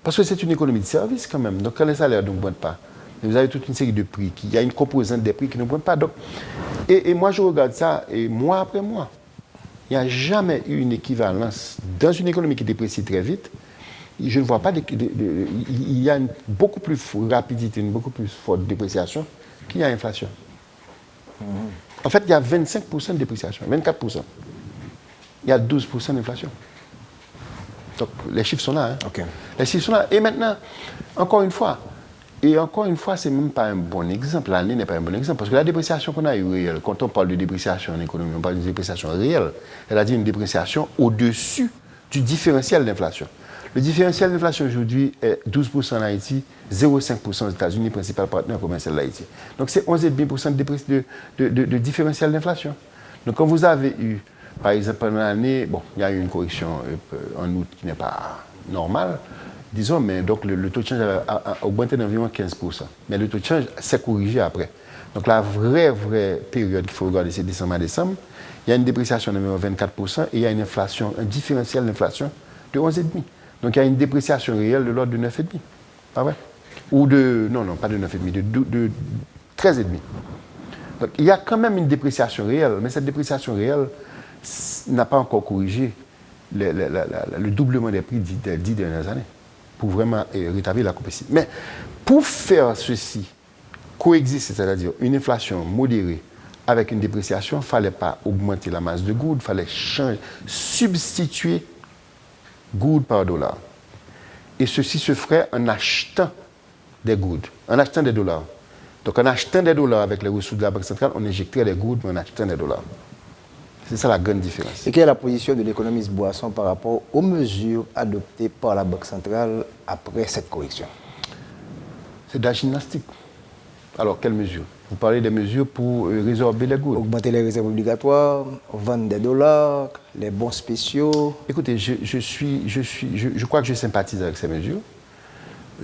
Parce que c'est une économie de service quand même. Donc, quand les salaires n'augmentent pas, vous avez toute une série de prix. Il y a une composante des prix qui n'augmente pas. Donc, et moi, je regarde ça, et mois après mois, il n'y a jamais eu une équivalence. Dans une économie qui déprécie très vite, je ne vois pas il y a une beaucoup plus rapidité, une beaucoup plus forte dépréciation qu'il y a inflation. En fait, il y a 25% de dépréciation, 24%. Il y a 12% d'inflation. Donc, les chiffres sont là. Hein. Okay. Les chiffres sont là. Et maintenant, encore une fois, ce n'est même pas un bon exemple. L'année n'est pas un bon exemple. Parce que la dépréciation qu'on a eue réelle, quand on parle de dépréciation en économie, on parle de dépréciation réelle. Elle a dit une dépréciation au-dessus du différentiel d'inflation. Le différentiel d'inflation aujourd'hui est 12% en Haïti, 0,5% aux États-Unis, principal partenaire commercial de l'Haïti. Donc c'est 11,5% de différentiel d'inflation. Donc quand vous avez eu, par exemple, pendant l'année, bon, il y a eu une correction en août qui n'est pas normale, disons, mais donc le taux de change a augmenté d'environ 15%. Mais le taux de change s'est corrigé après. Donc la vraie période qu'il faut regarder, c'est décembre à décembre. Il y a une dépréciation d'environ 24% et il y a une inflation, un différentiel d'inflation de 11,5%. Donc il y a une dépréciation réelle de l'ordre de 9,5. Pas vrai? Ou de. Non, pas de 9,5, de 13,5. Donc il y a quand même une dépréciation réelle, mais cette dépréciation réelle n'a pas encore corrigé le doublement des prix des 10 dernières années pour vraiment rétablir la compétitivité. Mais pour faire ceci, coexister, c'est-à-dire une inflation modérée avec une dépréciation, il ne fallait pas augmenter la masse de gouttes, il fallait substituer gouttes par dollar. Et ceci se ferait en achetant des gouttes, en achetant des dollars. Donc en achetant des dollars avec les ressources de la Banque centrale, on injecterait des gouttes, mais en achetant des dollars. C'est ça la grande différence. Et quelle est la position de l'économiste Boisson par rapport aux mesures adoptées par la Banque centrale après cette correction? C'est de la gymnastique. Alors, quelles mesures? Vous parlez des mesures pour résorber les gouttes. Augmenter les réserves obligatoires, vendre des dollars, les bons spéciaux. Écoutez, je crois que je sympathise avec ces mesures.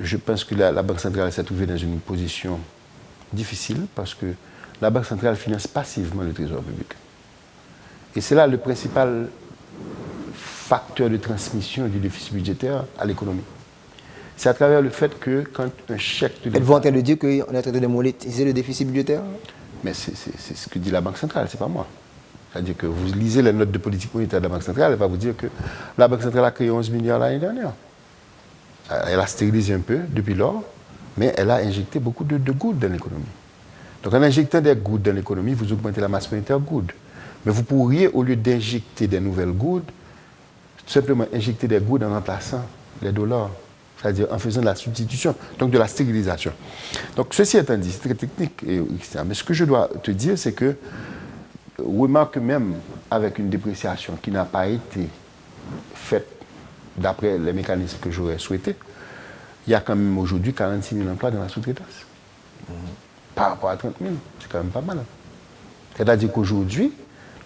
Je pense que la Banque centrale s'est trouvée dans une position difficile parce que la Banque centrale finance passivement le trésor public. Et c'est là le principal facteur de transmission du déficit budgétaire à l'économie. C'est à travers le fait que quand un chèque de l'État... Êtes-vous en train de dire qu'on est en train de monétiser le déficit budgétaire? Mais c'est ce que dit la Banque centrale, c'est pas moi. C'est-à-dire que vous lisez les notes de politique monétaire de la Banque centrale, elle va vous dire que la Banque centrale a créé 11 milliards l'année dernière. Elle a stérilisé un peu depuis lors, mais elle a injecté beaucoup de gouttes dans l'économie. Donc en injectant des gouttes dans l'économie, vous augmentez la masse monétaire gouttes. Mais vous pourriez, au lieu d'injecter des nouvelles gouttes, tout simplement injecter des gouttes en remplaçant les dollars. C'est-à-dire en faisant de la substitution, donc de la stérilisation. Donc ceci étant dit, c'est très technique, mais ce que je dois te dire, c'est que, remarque même avec une dépréciation qui n'a pas été faite d'après les mécanismes que j'aurais souhaité, il y a quand même aujourd'hui 46 000 emplois dans la sous-traitance. Par rapport à 30 000, c'est quand même pas mal. C'est-à-dire qu'aujourd'hui,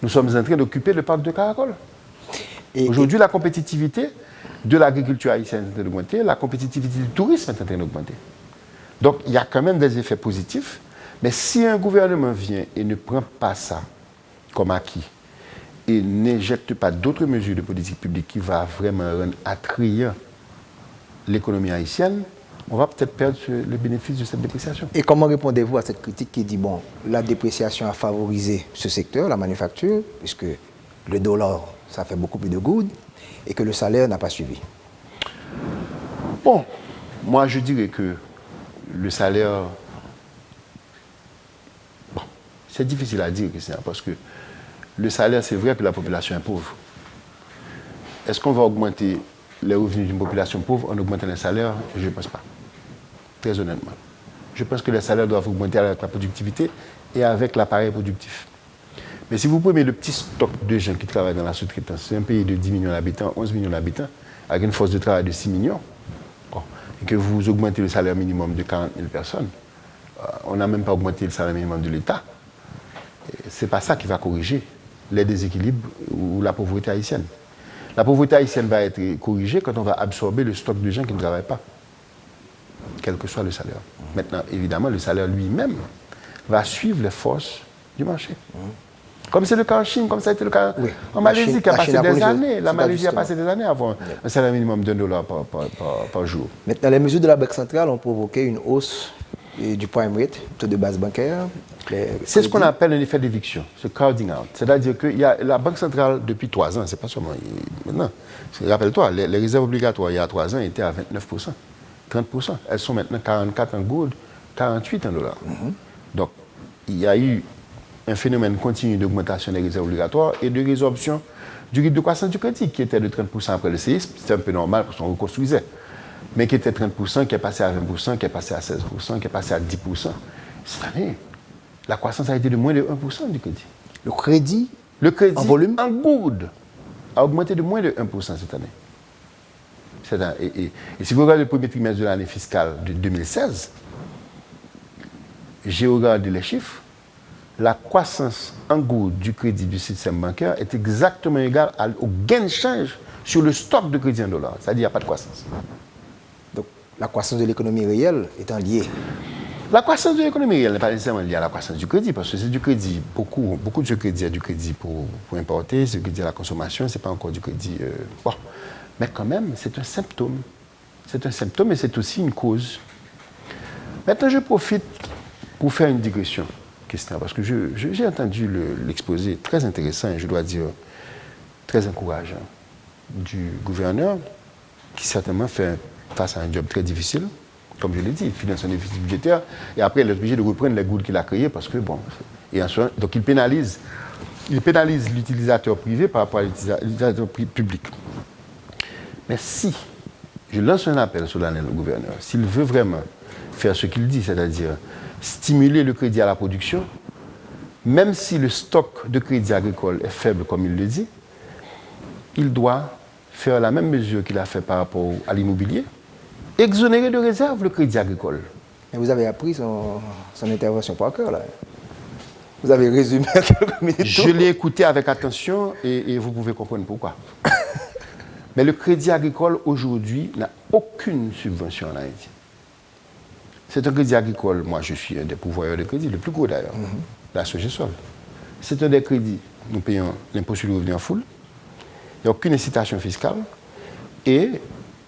nous sommes en train d'occuper le parc de Caracol. Aujourd'hui, la compétitivité de l'agriculture haïtienne est en train d'augmenter, la compétitivité du tourisme est en train d'augmenter. Donc, il y a quand même des effets positifs, mais si un gouvernement vient et ne prend pas ça comme acquis et n'injecte pas d'autres mesures de politique publique qui va vraiment rendre attrayant l'économie haïtienne, on va peut-être perdre le bénéfice de cette dépréciation. Et comment répondez-vous à cette critique qui dit, bon, la dépréciation a favorisé ce secteur, la manufacture, puisque le dollar, ça fait beaucoup plus de good, et que le salaire n'a pas suivi? Bon, moi je dirais que le salaire... Bon, c'est difficile à dire, Christian, parce que le salaire, c'est vrai que la population est pauvre. Est-ce qu'on va augmenter les revenus d'une population pauvre en augmentant les salaires? Je ne pense pas. Très honnêtement. Je pense que les salaires doivent augmenter avec la productivité et avec l'appareil productif. Mais si vous prenez le petit stock de gens qui travaillent dans la sous-traitance, c'est un pays de 10 millions d'habitants, 11 millions d'habitants, avec une force de travail de 6 millions, bon, et que vous augmentez le salaire minimum de 40 000 personnes, on n'a même pas augmenté le salaire minimum de l'État. Ce n'est pas ça qui va corriger les déséquilibres ou la pauvreté haïtienne. La pauvreté haïtienne va être corrigée quand on va absorber le stock de gens qui ne travaillent pas, quel que soit le salaire. Maintenant, évidemment, le salaire lui-même va suivre les forces du marché. Comme c'est le cas en Chine, comme ça a été le cas en Malaisie, qui a passé des années. La Malaisie a passé des années avant un salaire minimum d'$1 par jour. Maintenant, les mesures de la Banque centrale ont provoqué une hausse du prime rate, taux de base bancaire. C'est ce qu'on appelle un effet d'éviction, ce crowding out. C'est-à-dire que la Banque centrale, depuis 3 ans, c'est pas seulement maintenant. Rappelle-toi, les réserves obligatoires, il y a 3 ans, étaient à 29%, 30%. Elles sont maintenant 44 en gold, 48 en dollars. Donc, il y a eu un phénomène continu d'augmentation des réserves obligatoires et de résorption du rythme de croissance du crédit, qui était de 30% après le séisme. C'était un peu normal parce qu'on reconstruisait. Mais qui était 30%, qui est passé à 20%, qui est passé à 16%, qui est passé à 10%. Cette année, la croissance a été de moins de 1% du crédit. Le crédit en volume, en gourde, a augmenté de moins de 1% cette année. Et si vous regardez le premier trimestre de l'année fiscale de 2016, j'ai regardé les chiffres, la croissance en gourde du crédit du système bancaire est exactement égale au gain de change sur le stock de crédit en dollars. C'est-à-dire qu'il n'y a pas de croissance. Donc, la croissance de l'économie réelle étant liée. La croissance de l'économie réelle n'est pas nécessairement liée à la croissance du crédit, parce que c'est du crédit, beaucoup de ce crédit est du crédit pour importer, c'est du crédit à la consommation, ce n'est pas encore du crédit... Bon. Mais quand même, c'est un symptôme. C'est un symptôme et c'est aussi une cause. Maintenant, je profite pour faire une digression, Christian, parce que j'ai entendu l'exposé très intéressant et je dois dire très encourageant du gouverneur, qui certainement fait face à un job très difficile. Comme je l'ai dit, il finance un déficit budgétaire et après il est obligé de reprendre les gouttes qu'il a créées parce que, bon, donc il pénalise l'utilisateur privé par rapport à l'utilisateur public. Mais si, je lance un appel solennel au gouverneur, s'il veut vraiment faire ce qu'il dit, c'est-à-dire stimuler le crédit à la production, même si le stock de crédit agricole est faible comme il le dit, il doit faire la même mesure qu'il a fait par rapport à l'immobilier, exonérer de réserve le crédit agricole. Mais vous avez appris son intervention par cœur, là. Vous avez résumé en quelques minutes. Je l'ai écouté avec attention et vous pouvez comprendre pourquoi. Mais le crédit agricole, aujourd'hui, n'a aucune subvention en Haïti. C'est un crédit agricole, moi je suis un des pourvoyeurs de crédit, le plus gros d'ailleurs, la SOGESOL. C'est un des crédits, nous payons l'impôt sur le revenu en full, il n'y a aucune incitation fiscale et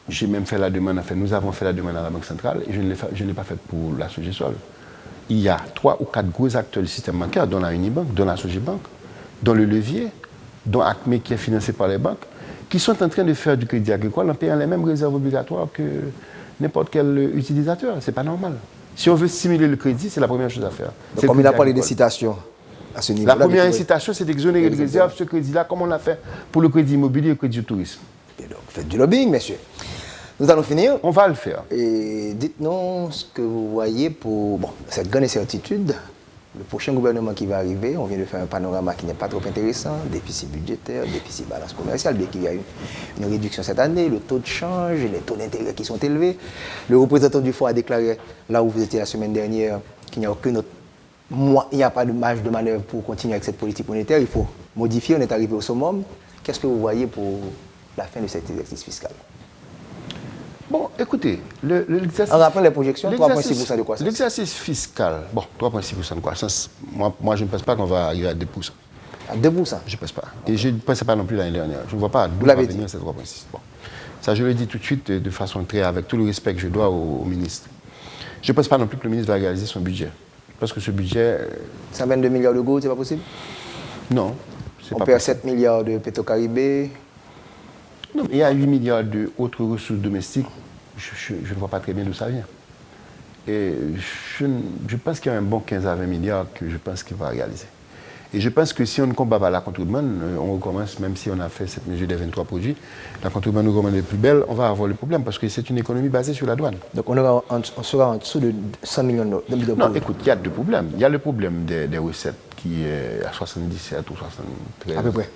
j'ai même fait la demande, enfin nous avons fait la demande à la Banque centrale et je ne l'ai pas faite pour la SOGESOL. Il y a 3 ou 4 gros acteurs du système bancaire, dont la Unibank, dont la Sogebank, dont le Levier, dont ACME qui est financé par les banques, qui sont en train de faire du crédit agricole en payant les mêmes réserves obligatoires que n'importe quel utilisateur. Ce n'est pas normal. Si on veut stimuler le crédit, c'est la première chose à faire. Donc, comme il a parlé d'incitation à ce niveau-là. La première incitation, c'est d'exonérer de réserve ce crédit-là, comme on l'a fait pour le crédit immobilier et le crédit du tourisme. Et donc, faites du lobbying, messieurs. Nous allons finir. On va le faire. Et dites-nous ce que vous voyez pour cette grande incertitude. Le prochain gouvernement qui va arriver, on vient de faire un panorama qui n'est pas trop intéressant. Déficit budgétaire, déficit balance commerciale, bien qu'il y a eu une réduction cette année, le taux de change, les taux d'intérêt qui sont élevés. Le représentant du fonds a déclaré, là où vous étiez la semaine dernière, qu'il n'y a aucune autre... il n'y a pas de marge de manœuvre pour continuer avec cette politique monétaire. Il faut modifié, on est arrivé au summum. Qu'est-ce que vous voyez pour la fin de cet exercice fiscal? Bon, écoutez, l'exercice... En rappelant les projections, 3,6% de croissance. L'exercice fiscal, bon, 3,6% de croissance, moi je ne pense pas qu'on va arriver à 2%. À 2%? Je ne pense pas. Et je ne pensais pas non plus l'année dernière. Je ne vois pas d'où l'avez va venir ces 3,6%. Bon. Ça, je le dis tout de suite, de façon très, avec tout le respect que je dois au ministre. Je ne pense pas non plus que le ministre va réaliser son budget. Parce que ce budget... 122 milliards de gouttes, c'est pas possible? Non. On perd 7 milliards de Petro-Caribé. Non, il y a 8 milliards d'autres ressources domestiques. Je ne vois pas très bien d'où ça vient. Et je pense qu'il y a un bon 15 à 20 milliards que je pense qu'il va réaliser. Et je pense que si on ne combat pas la contrebande, on recommence, même si on a fait cette mesure des 23 produits, la contrebande nous recommande les plus belles, on va avoir le problème parce que c'est une économie basée sur la douane. Donc on sera en dessous de 100 millions de Non, écoute, il y a deux problèmes. Il y a le problème des recettes qui est à 77 ou 73 à peu près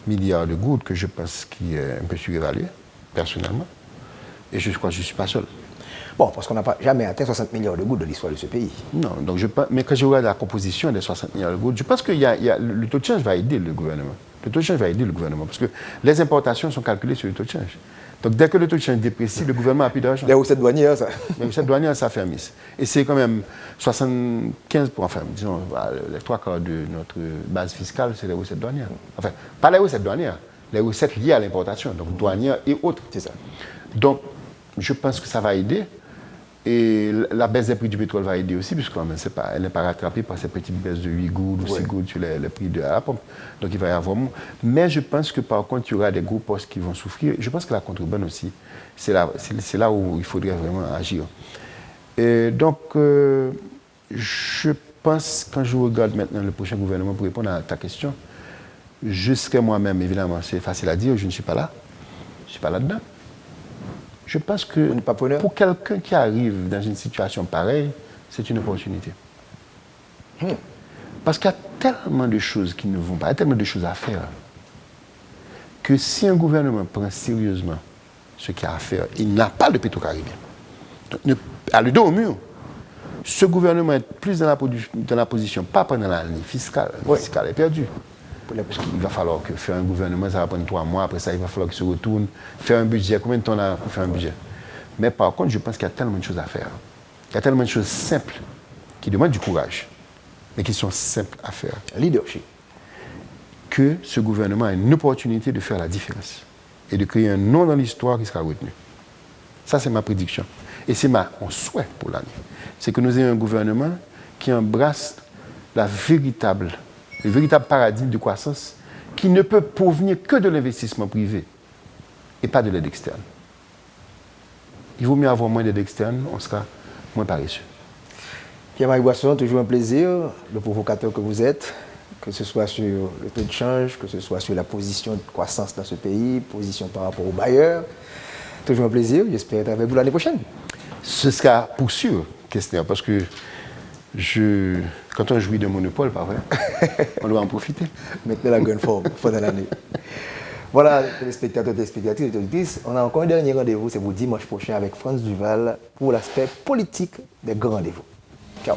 milliards de gouttes que je pense qui est un peu surévalué, personnellement. Et je crois que je ne suis pas seul. Bon, parce qu'on n'a pas jamais atteint 60 milliards de gouttes de l'histoire de ce pays. Non, donc mais quand je regarde la composition des 60 milliards de gouttes, je pense que le taux de change va aider le gouvernement. Le taux de change va aider le gouvernement parce que les importations sont calculées sur le taux de change. Donc dès que le taux de change déprécie, le gouvernement a plus d'argent. Les recettes douanières, ça. Les recettes douanières, ça fait un miss. Et c'est quand même 75%, enfin, disons, les 3/4 de notre base fiscale, c'est les recettes douanières. Enfin, pas les recettes douanières, les recettes liées à l'importation, donc douanières et autres. C'est ça. Donc, je pense que ça va aider. Et la baisse des prix du pétrole va aider aussi, puisque elle n'est pas rattrapée par ces petites baisses de 8 gouttes ou 6 gouttes sur les prix de la pompe. Donc il va y avoir moins. Mais je pense que par contre, il y aura des gros postes qui vont souffrir. Je pense que la contrebande aussi, c'est là où il faudrait vraiment agir. Et donc, je pense, quand je regarde maintenant le prochain gouvernement pour répondre à ta question, je serai moi-même, évidemment, c'est facile à dire, je ne suis pas là. Je ne suis pas là-dedans. Je pense que pour quelqu'un qui arrive dans une situation pareille, c'est une opportunité. Parce qu'il y a tellement de choses qui ne vont pas, il y a tellement de choses à faire, que si un gouvernement prend sérieusement ce qu'il y a à faire, il n'a pas de Petro-Caribé. À le dos au mur, ce gouvernement est plus dans la position, pas pendant l'année fiscale. Le fiscal est perdu. Parce qu'il va falloir faire un gouvernement, ça va prendre 3 mois, après ça, il va falloir qu'il se retourne, faire un budget. Combien de temps on a pour faire un budget? Mais par contre, je pense qu'il y a tellement de choses à faire. Il y a tellement de choses simples qui demandent du courage, mais qui sont simples à faire. Leadership. Que ce gouvernement a une opportunité de faire la différence et de créer un nom dans l'histoire qui sera retenu. Ça, c'est ma prédiction. Et c'est mon souhait pour l'année. C'est que nous ayons un gouvernement qui embrasse le véritable paradigme de croissance qui ne peut provenir que de l'investissement privé et pas de l'aide externe. Il vaut mieux avoir moins d'aide externe, on sera moins paresseux. Pierre-Marie Boisson, toujours un plaisir, le provocateur que vous êtes, que ce soit sur le taux de change, que ce soit sur la position de croissance dans ce pays, position par rapport aux bailleurs. Toujours un plaisir, j'espère être avec vous l'année prochaine. Ce sera pour sûr, Kestner, parce que quand on jouit de monopole, pas vrai, on doit en profiter. Maintenez la grande forme pendant l'année. Voilà, les spectateurs, téléspectatrices et auditrices, on a encore un dernier rendez-vous, c'est pour dimanche prochain avec France Duval pour l'aspect politique des grands rendez-vous. Ciao.